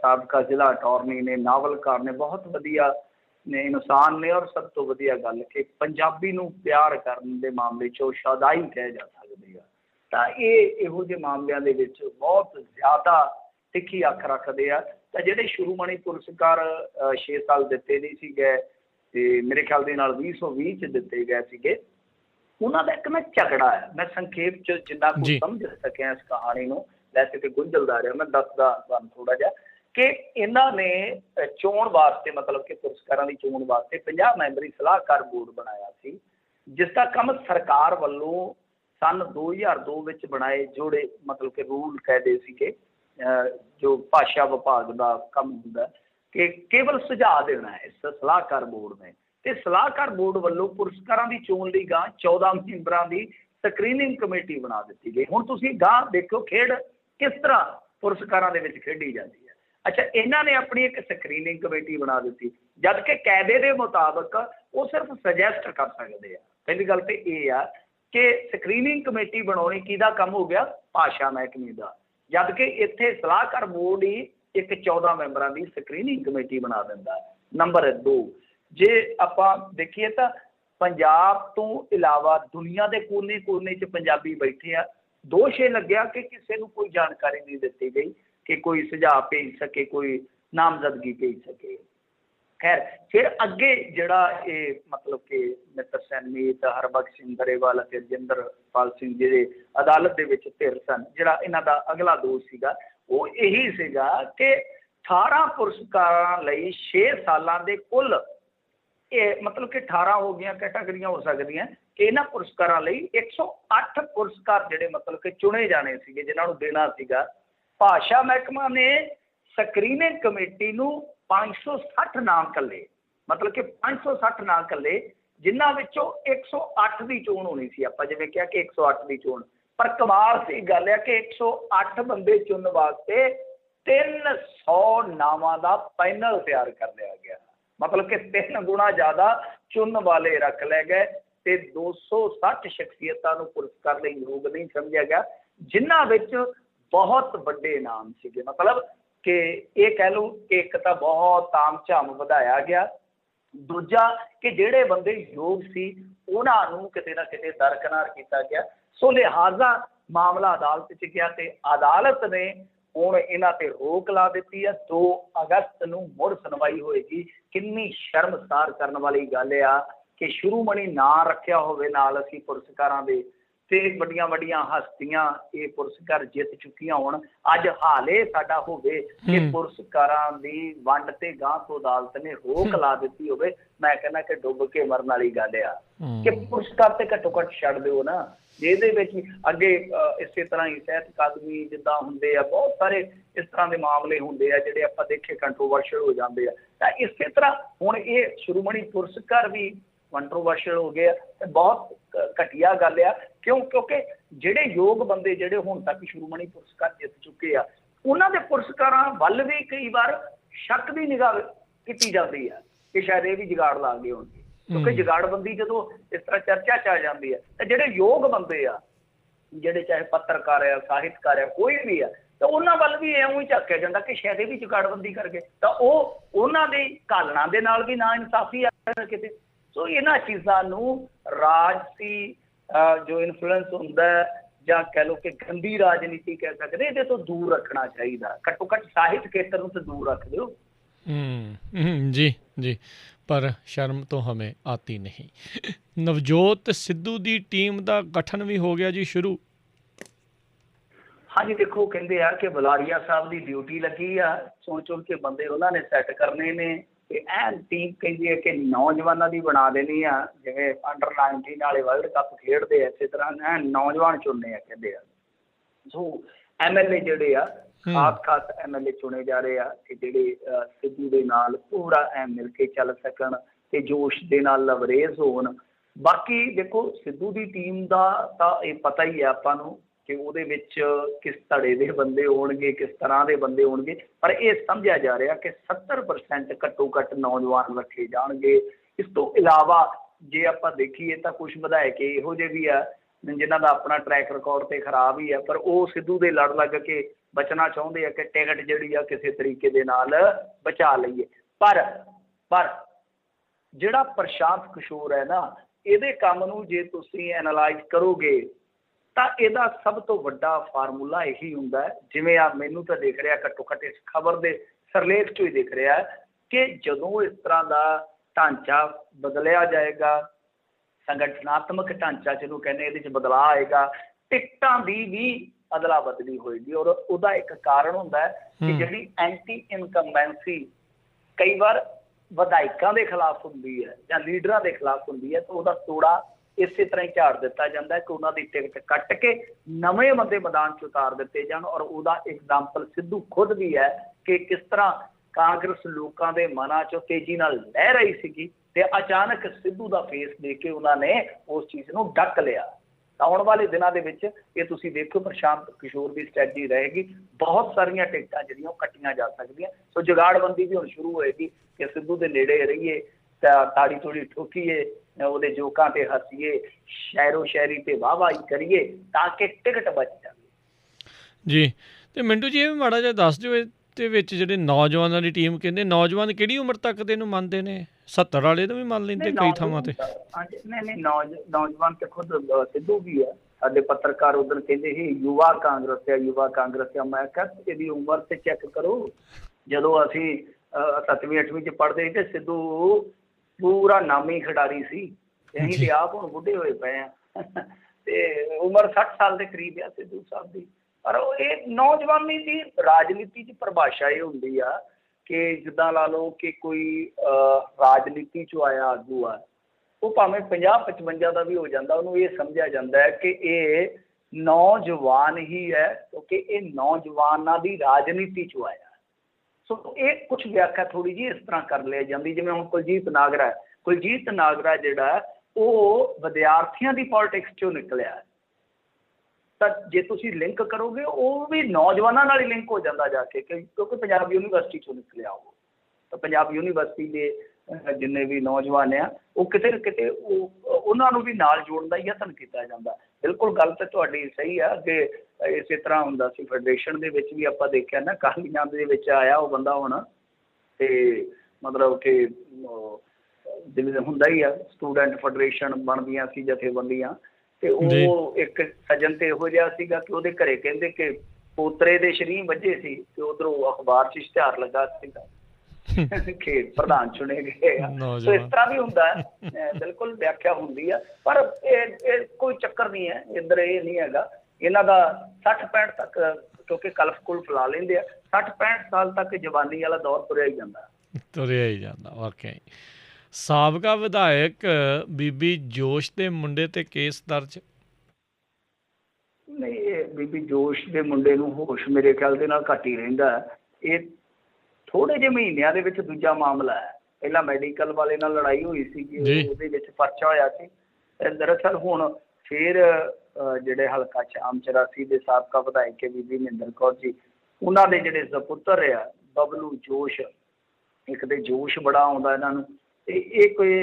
S2: ਸਾਬਕਾ ਜ਼ਿਲ੍ਹਾ ਅਟਾਰਨੀ ਨੇ, ਨਾਵਲਕਾਰ ਨੇ, ਬਹੁਤ ਵਧੀਆ ਨੇ, ਇਨਸਾਨ ਨੇ, ਔਰ ਸਭ ਤੋਂ ਵਧੀਆ ਗੱਲ ਕਿ ਪੰਜਾਬੀ ਨੂੰ ਪਿਆਰ ਕਰਨ ਦੇ ਮਾਮਲੇ 'ਚ ਉਹ ਸ਼ਾਦਾਈ ਕਹਿ ਜਾ ਸਕਦੇ ਆ। ਤਾਂ ਇਹ ਇਹੋ ਜਿਹੇ ਮਾਮਲਿਆਂ ਦੇ ਵਿੱਚ ਬਹੁਤ ਜ਼ਿਆਦਾ ਤਿੱਖੀ ਅੱਖ ਰੱਖਦੇ ਆ। ਤਾਂ ਜਿਹੜੇ ਸ਼੍ਰੋਮਣੀ ਪੁਰਸਕਾਰ 6 ਸਾਲ ਦਿੱਤੇ ਨਹੀਂ ਸੀ ਗਏ, ਤੇ ਮੇਰੇ ਖਿਆਲ ਦੇ ਨਾਲ 2020 'ਚ ਦਿੱਤੇ ਗਏ ਸੀਗੇ, ਉਹਨਾਂ ਦਾ ਇੱਕ ਨਾ ਝਗੜਾ ਹੈ। ਮੈਂ ਸੰਖੇਪ 'ਚ ਜਿੰਨਾ ਕੁ ਸਮਝ ਸਕਿਆ ਇਸ ਕਹਾਣੀ ਨੂੰ, ਵੈਸੇ ਤੇ ਗੁੰਝਲਦਾਰ ਰਿਹਾ, ਮੈਂ ਦੱਸਦਾ ਤੁਹਾਨੂੰ ਥੋੜਾ ਜਿਹਾ ਕਿ ਇਹਨਾਂ ਨੇ ਚੋਣ ਵਾਸਤੇ, ਮਤਲਬ ਕਿ ਪੁਰਸਕਾਰਾਂ ਦੀ ਚੋਣ ਵਾਸਤੇ 50 ਮੈਂਬਰੀ ਸਲਾਹਕਾਰ ਬੋਰਡ ਬਣਾਇਆ ਸੀ, ਜਿਸ ਦਾ ਕੰਮ ਸਰਕਾਰ ਵੱਲੋਂ ਸੰਨ 2002 ਵਿੱਚ ਬਣਾਏ ਜਿਹੜੇ ਮਤਲਬ ਕਿ ਰੂਲ ਕਾਇਦੇ ਸੀਗੇ, ਜੋ ਭਾਸ਼ਾ ਵਿਭਾਗ ਦਾ ਕੰਮ ਹੁੰਦਾ ਕਿ ਕੇਵਲ ਸੁਝਾਅ ਦੇਣਾ ਹੈ ਇਸ ਸਲਾਹਕਾਰ ਬੋਰਡ ਨੇ। ਤੇ ਸਲਾਹਕਾਰ ਬੋਰਡ ਵੱਲੋਂ ਪੁਰਸਕਾਰਾਂ ਦੀ ਚੋਣ ਲਈ ਗਾਂ 14 ਮੈਂਬਰਾਂ ਦੀ ਸਕਰੀਨਿੰਗ ਕਮੇਟੀ ਬਣਾ ਦਿੱਤੀ ਗਈ। ਹੁਣ ਤੁਸੀਂ ਗਾਂ ਦੇਖੋ ਖੇਡ ਕਿਸ ਤਰ੍ਹਾਂ ਪੁਰਸਕਾਰਾਂ ਦੇ ਵਿੱਚ ਖੇਡੀ ਜਾਂਦੀ ਹੈ। ਅੱਛਾ, ਇਹਨਾਂ ਨੇ ਆਪਣੀ ਇੱਕ ਸਕਰੀਨਿੰਗ ਕਮੇਟੀ ਬਣਾ ਦਿੱਤੀ, ਜਦ ਕਿ ਕਾਇਦੇ ਦੇ ਮੁਤਾਬਕ ਉਹ ਸਿਰਫ ਸੁਜੈਸਟ ਕਰ ਸਕਦੇ ਆ। ਪਹਿਲੀ ਗੱਲ ਤੇ ਇਹ ਆ ਕਿ ਸਕਰੀਨਿੰਗ ਕਮੇਟੀ ਬਣਾਉਣੀ ਕਿਹਦਾ ਕੰਮ ਹੋ ਗਿਆ? ਭਾਸ਼ਾ ਮਹਿਕਮੇ ਦਾ, ਜਦ ਕਿ ਇੱਥੇ ਸਲਾਹਕਾਰ ਬੋਰਡ ਹੀ ਇੱਕ 14 ਮੈਂਬਰਾਂ ਦੀ ਸਕਰੀਨਿੰਗ ਕਮੇਟੀ ਬਣਾ ਦਿੰਦਾ। ਨੰਬਰ 2, ਜੇ ਆਪਾਂ ਦੇਖੀਏ ਤਾਂ ਪੰਜਾਬ ਤੋਂ ਇਲਾਵਾ ਦੁਨੀਆ ਦੇ ਕੋਨੇ-ਕੋਨੇ 'ਚ ਪੰਜਾਬੀ ਬੈਠੇ ਆ। ਦੋਸ਼ ਇਹ ਲੱਗਿਆ ਕਿ ਕਿਸੇ ਨੂੰ ਕੋਈ ਜਾਣਕਾਰੀ ਨਹੀਂ ਦਿੱਤੀ ਗਈ ਕਿ ਕੋਈ ਸੁਝਾਅ ਭੇਜ ਸਕੇ, ਕੋਈ ਨਾਮਜ਼ਦਗੀ ਭੇਜ ਸਕੇ। ਖੈਰ, ਫਿਰ ਅੱਗੇ ਜਿਹੜਾ ਇਹ ਮਤਲਬ ਕਿ ਮਿੱਤਰ ਸੈਨਮੀਤ, ਹਰਬਖਸ਼ ਸਿੰਘ ਗਰੇਵਾਲ ਅਤੇ ਰਜਿੰਦਰਪਾਲ ਸਿੰਘ ਜਿਹੜੇ ਅਦਾਲਤ ਦੇ ਵਿੱਚ ਧਿਰ ਸਨ, ਜਿਹੜਾ ਇਹਨਾਂ ਦਾ ਅਗਲਾ ਦੋਸ਼ ਸੀਗਾ ਉਹ ਇਹੀ ਸੀਗਾ ਕਿ 18 ਪੁਰਸਕਾਰਾਂ ਲਈ 6 ਸਾਲਾਂ ਦੇ ਕੁੱਲ, ਇਹ ਮਤਲਬ ਕਿ 18 ਹੋ ਗਈਆਂ ਕੈਟਾਗਰੀਆਂ ਹੋ ਸਕਦੀਆਂ ਕਿ ਇਹਨਾਂ ਪੁਰਸਕਾਰਾਂ ਲਈ 108 ਪੁਰਸਕਾਰ ਜਿਹੜੇ ਮਤਲਬ ਕਿ ਚੁਣੇ ਜਾਣੇ ਸੀਗੇ, ਜਿਨ੍ਹਾਂ ਨੂੰ ਦੇਣਾ ਸੀਗਾ। ਭਾਸ਼ਾ ਮਹਿਕਮਾ ਨੇ ਸਕਰੀਨਿੰਗ ਕਮੇਟੀ ਨੂੰ 560 ਨਾਮ ਕੱਲੇ, ਮਤਲਬ ਕਿ 560 ਨਾਮ ਕੱਲੇ, ਜਿਨ੍ਹਾਂ ਵਿੱਚੋਂ 108 ਦੀ ਚੋਣ ਹੋਣੀ ਸੀ। ਆਪਾਂ ਜਿਵੇਂ ਕਿਹਾ ਕਿ 108 ਦੀ ਚੋਣ, पर कमाल की गल है कि 108 बंदे चुनने वास्ते 300 नावां दा पैनल तैयार कर लिया गया। मतलब कि 3 गुणा ज़्यादा चुनने वाले रख ले गए ते 260 शख्सियतां नूं पुरस्कार लई योग नहीं समझा गया, जिन्हां विच बहुत बड़े नाम सीगे। मतलब कि ये कह लो कि एक तो बहुत ताम झाम वधाया गया, दूजा कि जिहड़े बंदे योग सी उन्हां नूं किते ना किते दरकिनार किया गया। सो लिहाजा मामला अदालत च गया ते अदालत ने हुण इन्हां ते रोक ला दित्ती है। 2 अगस्त नूं मुड़ सुनवाई होएगी। किन्नी शर्मसार करन वाली गल आ कि शिरोमणि ना रखिया होवे नाल असीं पुरस्कारां दे ते वड्डियां वड्डियां हस्तियां ये पुरस्कार जित चुकियां होण, अज हाले साडा होवे कि पुरस्कारां दी वंड ते गांह तो अदालत ने रोक ला दित्ती होवे। मैं कहना कि डुब के मरन वाली गल आ कि पुरस्कार ते घट्टो घट्ट छड्ड दिओ ना। ਜਿਹਦੇ ਵਿੱਚ ਅੱਗੇ ਇਸੇ ਤਰ੍ਹਾਂ ਹੀ ਸਿਹਤ ਅਕਾਦਮੀ ਜਿੱਦਾਂ ਹੁੰਦੇ ਆ, ਬਹੁਤ ਸਾਰੇ ਇਸ ਤਰ੍ਹਾਂ ਦੇ ਮਾਮਲੇ ਹੁੰਦੇ ਆ ਜਿਹੜੇ ਆਪਾਂ ਦੇਖੇ ਕੰਟਰੋਵਰਸ਼ੀਅਲ ਹੋ ਜਾਂਦੇ ਆ। ਤਾਂ ਇਸੇ ਤਰ੍ਹਾਂ ਹੁਣ ਇਹ ਸ਼੍ਰੋਮਣੀ ਪੁਰਸਕਾਰ ਵੀ ਕੰਟਰੋਵਰਸ਼ੀਅਲ ਹੋ ਗਏ ਆ ਤੇ ਬਹੁਤ ਘਟੀਆ ਗੱਲ ਆ। ਕਿਉਂਕਿ ਜਿਹੜੇ ਯੋਗ ਬੰਦੇ ਜਿਹੜੇ ਹੁਣ ਤੱਕ ਸ਼੍ਰੋਮਣੀ ਪੁਰਸਕਾਰ ਜਿੱਤ ਚੁੱਕੇ ਆ, ਉਹਨਾਂ ਦੇ ਪੁਰਸਕਾਰਾਂ ਵੱਲ ਵੀ ਕਈ ਵਾਰ ਸ਼ੱਕ ਦੀ ਨਿਗਾਹ ਕੀਤੀ ਜਾਂਦੀ ਆ ਕਿ ਸ਼ਾਇਦ ਇਹ ਵੀ ਜੁਗਾੜ ਲਾ ਗਏ ਹੋਣਗੇ। क्योंकि जुगाड़बंदी जो इस तरह चर्चा च आ जाती है तो जोड़े योग बंदे आ, जोड़े चाहे पत्रकार है, साहित्यकार है, कोई भी है, तो उन्होंने वाल भी इवें ही झाकिया जाता कि शायद भी जुगाड़बंदी करके तो उन्होंने घालना के नाल भी ना इंसाफी आ किते। सो इन्हां चीज़ां नूं राजसी जो इन्फ्लुएंस हुंदा है जां कह लो कि गंदी राजनीति कह सकते, इहदे तो दूर रखना चाहिए। घट्टो घट्ट साहित्य खेतर नूं तो दूर रख दिओ।
S1: जी जी, पर शर्म तो हमें आती नहीं। नवजोत सिद्धू दी टीम का गठन भी हो गया जी शुरू।
S2: हाँ जी, देखो कहते हैं कि बलारिया साहब की ड्यूटी लगी आ, चुन के बंदे उन्होंने सैट करने ने एन टीम कहती है कि नौजवानों की बना देनी आ, जिवें अंडर 19 वाले वर्ल्ड कप खेडते हैं इस तरह एन नौजवान चुनने आ कहते हैं। सो MLA जिहड़े आ खास MLA चुने जा रहे हैं कि जिहड़े सिद्धू दे नाल पूरा मिल के चल सकन ते जोश दे नाल लवरेज होण। बाकी देखो सिद्धू दी टीम दा तां इह पता ही है आपां नूं कि उहदे विच किस धड़े दे बंदे होणगे, किस तरह दे बंदे होणगे, पर यह समझा जा रहा कि 70% घट्टो घट्ट नौजवान रखे जाणगे। इस तो इलावा जे आपां देखीए तां कुछ विधायक इहो जिहे भी आ जिन्हां दा अपना ट्रैक रिकॉर्ड ते खराब ही है, पर वो सिद्धू दे लड़ लग के बचना चाहुंदे आ कि टिकट जिहड़ी आ किसी तरीके दे नाल बचा लईए। पर जिहड़ा प्रशांत किशोर है ना, इहदे काम नूं जे तुसीं एनालाइज करोगे तां इहदा सब तो वड्डा फार्मूला यही हुंदा है, जिवें आ मैनूं तां दिख रिहा घट्टो घट्ट इस खबर दे सरलेख चों ही दिख रिहा कि जदों इस तरह दा ढांचा बदलिया जाएगा, संगठनात्मक ढांचा जिन्हों कहने ये बदलाव आएगा, टिकटां दी भी अदला बदली होएगी। और उसका एक कारण होंदा है कि जिहड़ी एंटी इनकम्बेंसी कई बार विधायकों के खिलाफ होंदी है या लीडरां के खिलाफ होंदी है, तो उसका तोड़ा इस तरह ही झाड़ दिता जाता है कि उन्होंने टिकट कट के नवे बंदे मैदान च उतार दिते जान। और उसका एग्जाम्पल सिद्धू खुद भी है कि किस तरह कांग्रेस लोगों के मनां चों तेजी नाल लह रही सी ते अचानक सिद्धू का फेस देख के उन्होंने उस चीज़ को ढक लिया। आने वाले दिनों के विच ये तुसीं देखो प्रशांत किशोर की स्ट्रैटजी रहेगी, बहुत सारिया टिकटां जिहड़ियां कट्टियां जा सकदियां। सो जुगाड़बंदी भी हुण शुरू होएगी कि सिद्धू के नेड़े रहिए, ताड़ी थोड़ी ठोकीए, उहदे जोकां ते हसीए, शायरो शायरी ते वाहवाही करिए ताकि टिकट बच जाए।
S1: जी ते मिंटू जी माड़ा जिहा दस दिओ ते विच जिहड़े नौजवानां दी टीम कहंदे नौजवान किहड़ी उम्र तक दे नूं मंनदे ने? 70 वाले तो भी मान लेंदे कई थावां ते।
S2: नहीं नौजवान तो खुद सिद्धू भी है। साडे पत्रकार उधर कहते ही युवा कांग्रेस है, युवा कांग्रेस है। मैं कहा इसकी उम्र से चेक करो, जदों असी 7वीं 8वीं च पढ़ते थे सिद्धू पूरा नामी खिडारी सी, असीं ते आप हुण बुढ़े होए पे हैं ते उम्र 60 साल के करीब है सिद्धू साहब की। पर ये नौजवानी की राजनीति च परिभाषा ये हुंदी आ कि जिद्दां ला लो कि कोई राजनीति चो आया आगू आ, वो भावें 50-55 का भी हो जाता, उन्होंने ये समझा जाता है कि ये नौजवान ही है क्योंकि ये नौजवानों की राजनीति चो आया। सो ये कुछ व्याख्या थोड़ी जी इस तरह कर ली जाती, जिवें हुण कुलजीत नागरा है। कुलजीत नागरा जिहड़ा वो विद्यार्थियों की पॉलिटिक्स चो निकलिया, ਤਾਂ ਜੇ ਤੁਸੀਂ ਲਿੰਕ ਕਰੋਗੇ ਉਹ ਵੀ ਨੌਜਵਾਨਾਂ ਨਾਲ ਹੀ ਲਿੰਕ ਹੋ ਜਾਂਦਾ ਜਾ ਕੇ, ਕਿਉਂਕਿ ਪੰਜਾਬ ਯੂਨੀਵਰਸਿਟੀ ਚੋਂ ਨਿਕਲਿਆ ਉਹ। ਤਾਂ ਪੰਜਾਬ ਯੂਨੀਵਰਸਿਟੀ ਦੇ ਜਿੰਨੇ ਵੀ ਨੌਜਵਾਨ ਆ ਉਹ ਕਿਤੇ ਨਾ ਕਿਤੇ ਉਹਨਾਂ ਨੂੰ ਵੀ ਨਾਲ ਜੋੜਨ ਦਾ ਯਤਨ ਕੀਤਾ ਜਾਂਦਾ। ਬਿਲਕੁਲ ਗੱਲ ਤਾਂ ਤੁਹਾਡੀ ਸਹੀ ਆ ਕਿ ਇਸੇ ਤਰ੍ਹਾਂ ਹੁੰਦਾ ਸੀ ਫੈਡਰੇਸ਼ਨ ਦੇ ਵਿੱਚ ਵੀ ਆਪਾਂ ਦੇਖਿਆ ਨਾ, ਅਕਾਲੀਆਂ ਦੇ ਵਿੱਚ ਆਇਆ ਉਹ ਬੰਦਾ ਹੁਣ, ਅਤੇ ਮਤਲਬ ਕਿ ਜਿਵੇਂ ਹੁੰਦਾ ਹੀ ਆ ਸਟੂਡੈਂਟ ਫੈਡਰੇਸ਼ਨ ਬਣਦੀਆਂ ਸੀ ਜਥੇਬੰਦੀਆਂ, ਅਤੇ ਉਹ ਇੱਕ ਸੱਜਣ ਤੇ ਇਹੋ ਜਿਹਾ ਸੀਗਾ ਕਿ ਉਹਦੇ ਘਰੇ ਕਹਿੰਦੇ ਕਿ ਪੋਤਰੇ ਦੇ ਸ਼ਰੀਂ ਵੱਜੇ ਸੀ ਅਤੇ ਉੱਧਰੋਂ ਅਖਬਾਰ 'ਚ ਇਸ਼ਤਿਹਾਰ ਲੱਗਾ ਸੀਗਾ ਕਿ ਪ੍ਰਧਾਨ ਚੁਣੇ ਗਏ ਆ। ਸੋ ਇਸ ਤਰ੍ਹਾਂ ਵੀ ਹੁੰਦਾ ਹੈ, ਬਿਲਕੁਲ ਵਿਆਖਿਆ ਹੁੰਦੀ ਆ, ਪਰ ਇਹ ਕੋਈ ਚੱਕਰ ਨਹੀਂ ਹੈ ਇੱਧਰ। ਇਹ ਨਹੀਂ ਹੈਗਾ ਇਹਨਾਂ ਦਾ 60-65 ਤੱਕ, ਕਿਉਂਕਿ ਕਲਫ ਕੁਲਫ ਲਾ ਲੈਂਦੇ ਆ, 60-65 ਸਾਲ ਤੱਕ ਜਵਾਨੀ ਵਾਲਾ ਦੌਰ ਤੁਰਿਆ ਹੀ ਜਾਂਦਾ
S1: ਵਾਕਿਆ। ਸਾਬਕਾ ਵਿਧਾਇਕ ਬੀਬੀ ਜੋਸ਼ ਦੇ ਮੁੰਡੇ ਤੇ ਕੇਸ ਦਰਜ?
S2: ਨਹੀਂ, ਇਹ ਬੀਬੀ ਜੋਸ਼ ਦੇ ਮੁੰਡੇ ਨੂੰ ਹੋਸ਼ ਮੇਰੇ ਖਿਆਲ ਦੇ ਨਾਲ ਘੱਟ ਹੀ ਰਹਿੰਦਾ। ਇਹ ਥੋੜ੍ਹੇ ਜਿਹੇ ਮਹੀਨਿਆਂ ਦੇ ਵਿੱਚ ਦੂਜਾ ਮਾਮਲਾ ਹੈ। ਪਹਿਲਾਂ ਮੈਡੀਕਲ ਵਾਲੇ ਨਾਲ ਲੜਾਈ ਹੋਈ ਸੀਗੀ, ਉਹਦੇ ਵਿੱਚ ਪਰਚਾ ਹੋਇਆ ਸੀ। ਦਰਅਸਲ ਹੁਣ ਫਿਰ ਜਿਹੜੇ ਹਲਕਾ ਸ਼ਾਮ 84 ਦੇ ਸਾਬਕਾ ਵਿਧਾਇਕ ਬੀਬੀ ਮਹਿੰਦਰ ਕੌਰ ਜੀ, ਉਹਨਾਂ ਦੇ ਜਿਹੜੇ ਸਪੁੱਤਰ ਆ ਬਬਲੂ ਜੋਸ਼, ਇੱਕ ਦੇ ਜੋਸ਼ ਬੜਾ ਆਉਂਦਾ ਇਹਨਾਂ ਨੂੰ, ਅਤੇ ਇਹ ਕੋਈ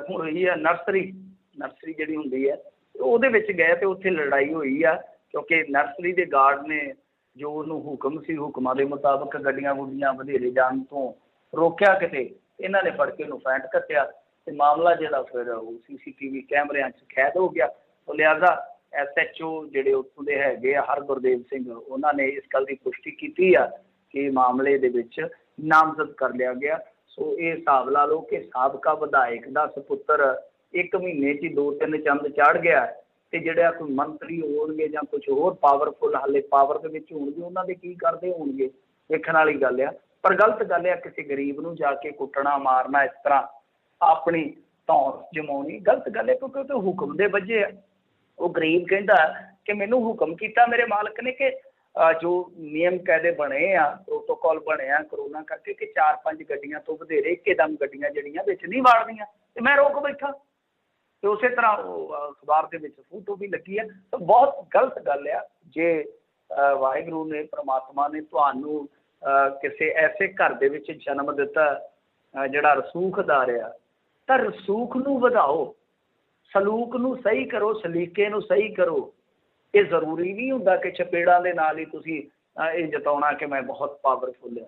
S2: ਹੁਣ ਇਹੀ ਆ ਨਰਸਰੀ ਜਿਹੜੀ ਹੁੰਦੀ ਹੈ ਉਹਦੇ ਵਿੱਚ ਗਏ ਅਤੇ ਉੱਥੇ ਲੜਾਈ ਹੋਈ ਆ, ਕਿਉਂਕਿ ਨਰਸਰੀ ਦੇ ਗਾਰਡ ਨੇ ਜੋ ਉਹਨੂੰ ਹੁਕਮ ਸੀ, ਹੁਕਮਾਂ ਦੇ ਮੁਤਾਬਕ ਗੱਡੀਆਂ ਗੁੱਡੀਆਂ ਵਧੇਰੇ ਜਾਣ ਤੋਂ ਰੋਕਿਆ, ਕਿਤੇ ਇਹਨਾਂ ਨੇ ਫੜ ਕੇ ਉਹਨੂੰ ਫੈਂਟ ਕੱਟਿਆ ਅਤੇ ਮਾਮਲਾ ਜਿਹੜਾ ਫਿਰ ਉਹ CCTV ਕੈਮਰਿਆਂ 'ਚ ਕੈਦ ਹੋ ਗਿਆ। ਉਹ ਲਿਹਾਜ਼ਾ SHO ਜਿਹੜੇ ਉੱਥੋਂ ਦੇ ਹੈਗੇ ਆ ਹਰਗੁਰਦੇਵ ਸਿੰਘ, ਉਹਨਾਂ ਨੇ ਇਸ ਗੱਲ ਦੀ ਪੁਸ਼ਟੀ ਕੀਤੀ ਆ ਕਿ ਮਾਮਲੇ ਦੇ ਵਿੱਚ ਨਾਮਜ਼ਦ ਕਰ ਲਿਆ ਗਿਆ। ਸੋ ਇਹ ਹਿਸਾਬ ਲਾ ਲਓ ਕਿ ਸਾਬਕਾ ਵਿਧਾਇਕ ਦਾ ਸਪੁੱਤਰ 1 ਮਹੀਨੇ 'ਚ 2-3 ਚੰਦ ਚਾੜ੍ਹ ਗਿਆ, ਅਤੇ ਜਿਹੜਾ ਕੋਈ ਮੰਤਰੀ ਹੋਣਗੇ ਜਾਂ ਕੁਛ ਹੋਰ ਪਾਵਰਫੁੱਲ ਹਾਲੇ ਪਾਵਰ ਦੇ ਵਿੱਚ ਹੋਣਗੇ, ਉਹਨਾਂ ਦੇ ਕੀ ਕਰਦੇ ਹੋਣਗੇ, ਵੇਖਣ ਵਾਲੀ ਗੱਲ ਆ। ਪਰ ਗਲਤ ਗੱਲ ਆ ਕਿਸੇ ਗਰੀਬ ਨੂੰ ਜਾ ਕੇ ਕੁੱਟਣਾ ਮਾਰਨਾ, ਇਸ ਤਰ੍ਹਾਂ ਆਪਣੀ ਧੌਂਸ ਜਮਾਉਣੀ ਗਲਤ ਗੱਲ ਹੈ, ਕਿਉਂਕਿ ਉਹ ਤਾਂ ਹੁਕਮ ਦੇ ਵੱਜੇ ਆ। ਉਹ ਗਰੀਬ ਕਹਿੰਦਾ ਕਿ ਮੈਨੂੰ ਹੁਕਮ ਕੀਤਾ ਮੇਰੇ ਮਾਲਕ ਨੇ ਕਿ ਜੋ ਨਿਯਮ ਕਾਇਦੇ ਬਣੇ ਆ, ਪ੍ਰੋਟੋਕੋਲ ਬਣਿਆ ਕਰੋਨਾ ਕਰਕੇ, ਕਿ 4-5 ਗੱਡੀਆਂ ਤੋਂ ਵਧੇਰੇ ਇੱਕਦਮ ਗੱਡੀਆਂ ਜਿਹੜੀਆਂ ਵਿੱਚ ਨਹੀਂ ਵਾੜਦੀਆਂ, ਅਤੇ ਮੈਂ ਰੋਕ ਬੈਠਾ। ਅਤੇ ਉਸੇ ਤਰ੍ਹਾਂ ਉਹ ਅਖਬਾਰ ਦੇ ਵਿੱਚ ਫੋਟੋ ਵੀ ਲੱਗੀ ਹੈ। ਤਾਂ ਬਹੁਤ ਗਲਤ ਗੱਲ ਆ ਜੇ ਵਾਹਿਗੁਰੂ ਨੇ, ਪ੍ਰਮਾਤਮਾ ਨੇ ਤੁਹਾਨੂੰ ਕਿਸੇ ਐਸੇ ਘਰ ਦੇ ਵਿੱਚ ਜਨਮ ਦਿੱਤਾ ਜਿਹੜਾ ਰਸੂਖਦਾਰ ਆ, ਤਾਂ ਰਸੂਖ ਨੂੰ ਵਧਾਓ, ਸਲੂਕ ਨੂੰ ਸਹੀ ਕਰੋ, ਸਲੀਕੇ ਨੂੰ ਸਹੀ ਕਰੋ। ਇਹ ਜ਼ਰੂਰੀ ਨਹੀਂ ਹੁੰਦਾ ਕਿ ਚਪੇੜਾਂ ਦੇ ਨਾਲ ਹੀ ਤੁਸੀਂ ਇਹ ਜਤਾਉਣਾ ਕਿ ਮੈਂ ਬਹੁਤ ਪਾਵਰਫੁੱਲ ਹਾਂ।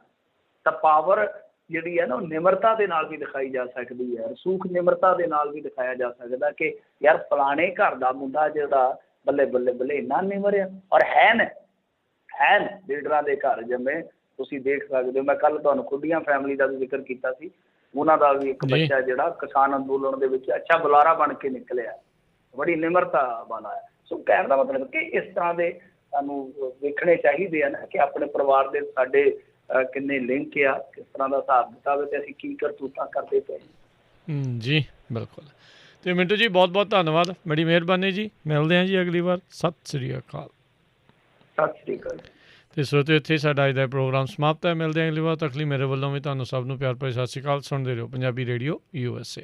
S2: ਤਾਂ ਪਾਵਰ ਜਿਹੜੀ ਹੈ ਨਾ, ਉਹ ਨਿਮਰਤਾ ਦੇ ਨਾਲ ਵੀ ਦਿਖਾਈ ਜਾ ਸਕਦੀ ਹੈ, ਰਸੂਖ ਨਿਮਰਤਾ ਦੇ ਨਾਲ ਵੀ ਦਿਖਾਇਆ ਜਾ ਸਕਦਾ ਕਿ ਯਾਰ ਫਲਾਣੇ ਘਰ ਦਾ ਮੁੰਡਾ ਜਿਹੜਾ ਬੱਲੇ ਬੱਲੇ ਬੱਲੇ ਇੰਨਾ ਨਿਮਰ ਆ। ਔਰ ਹੈਨ ਲੀਡਰਾਂ ਦੇ ਘਰ ਜੰਮੇ, ਤੁਸੀਂ ਦੇਖ ਸਕਦੇ ਹੋ। ਮੈਂ ਕੱਲ੍ਹ ਤੁਹਾਨੂੰ ਖੁੱਡੀਆਂ ਫੈਮਿਲੀ ਦਾ ਵੀ ਜ਼ਿਕਰ ਕੀਤਾ ਸੀ, ਉਹਨਾਂ ਦਾ ਵੀ ਇੱਕ ਬੱਚਾ ਜਿਹੜਾ ਕਿਸਾਨ ਅੰਦੋਲਨ ਦੇ ਵਿੱਚ ਅੱਛਾ ਬੁਲਾਰਾ ਬਣ ਕੇ ਨਿਕਲਿਆ, ਬੜੀ ਨਿਮਰਤਾ ਵਾਲਾ ਹੈ। ਸੋ ਕਹਿਣ ਦਾ ਮਤਲਬ ਕਿ ਇਸ ਤਰ੍ਹਾਂ ਦੇ ਸਾਨੂੰ ਵੇਖਣੇ ਚਾਹੀਦੇ ਆ ਨਾ ਕਿ ਆਪਣੇ ਪਰਿਵਾਰ ਦੇ ਸਾਡੇ ਕਿੰਨੇ ਲਿੰਕ ਆ, ਕਿਸ ਤਰ੍ਹਾਂ ਦਾ ਹਿਸਾਬ ਕਿਤਾਬ ਹੈ, ਅਤੇ ਅਸੀਂ ਕੀ ਕਰਤੂਤਾਂ ਕਰਦੇ ਪਏ
S1: ਜੀ। ਬਿਲਕੁਲ। ਅਤੇ ਮਿੰਟੂ ਜੀ ਬਹੁਤ ਬਹੁਤ ਧੰਨਵਾਦ, ਬੜੀ ਮਿਹਰਬਾਨੀ ਜੀ। ਮਿਲਦੇ ਹਾਂ ਜੀ ਅਗਲੀ ਵਾਰ। ਸਤਿ ਸ਼੍ਰੀ ਅਕਾਲ।
S2: ਸਤਿ ਸ਼੍ਰੀ ਅਕਾਲ।
S1: ਅਤੇ ਸਰੋਤਿਓ, ਇੱਥੇ ਸਾਡਾ ਅੱਜ ਦਾ ਪ੍ਰੋਗਰਾਮ ਸਮਾਪਤ ਹੈ। ਮਿਲਦੇ ਹਾਂ ਅਗਲੀ ਵਾਰ। ਤੱਕ ਲਈ ਮੇਰੇ ਵੱਲੋਂ ਵੀ ਤੁਹਾਨੂੰ ਸਭ ਨੂੰ ਪਿਆਰ ਭਰੀ ਸਤਿ ਸ਼੍ਰੀ ਅਕਾਲ। ਸੁਣਦੇ ਰਹੋ ਪੰਜਾਬੀ ਰੇਡੀਓ USA।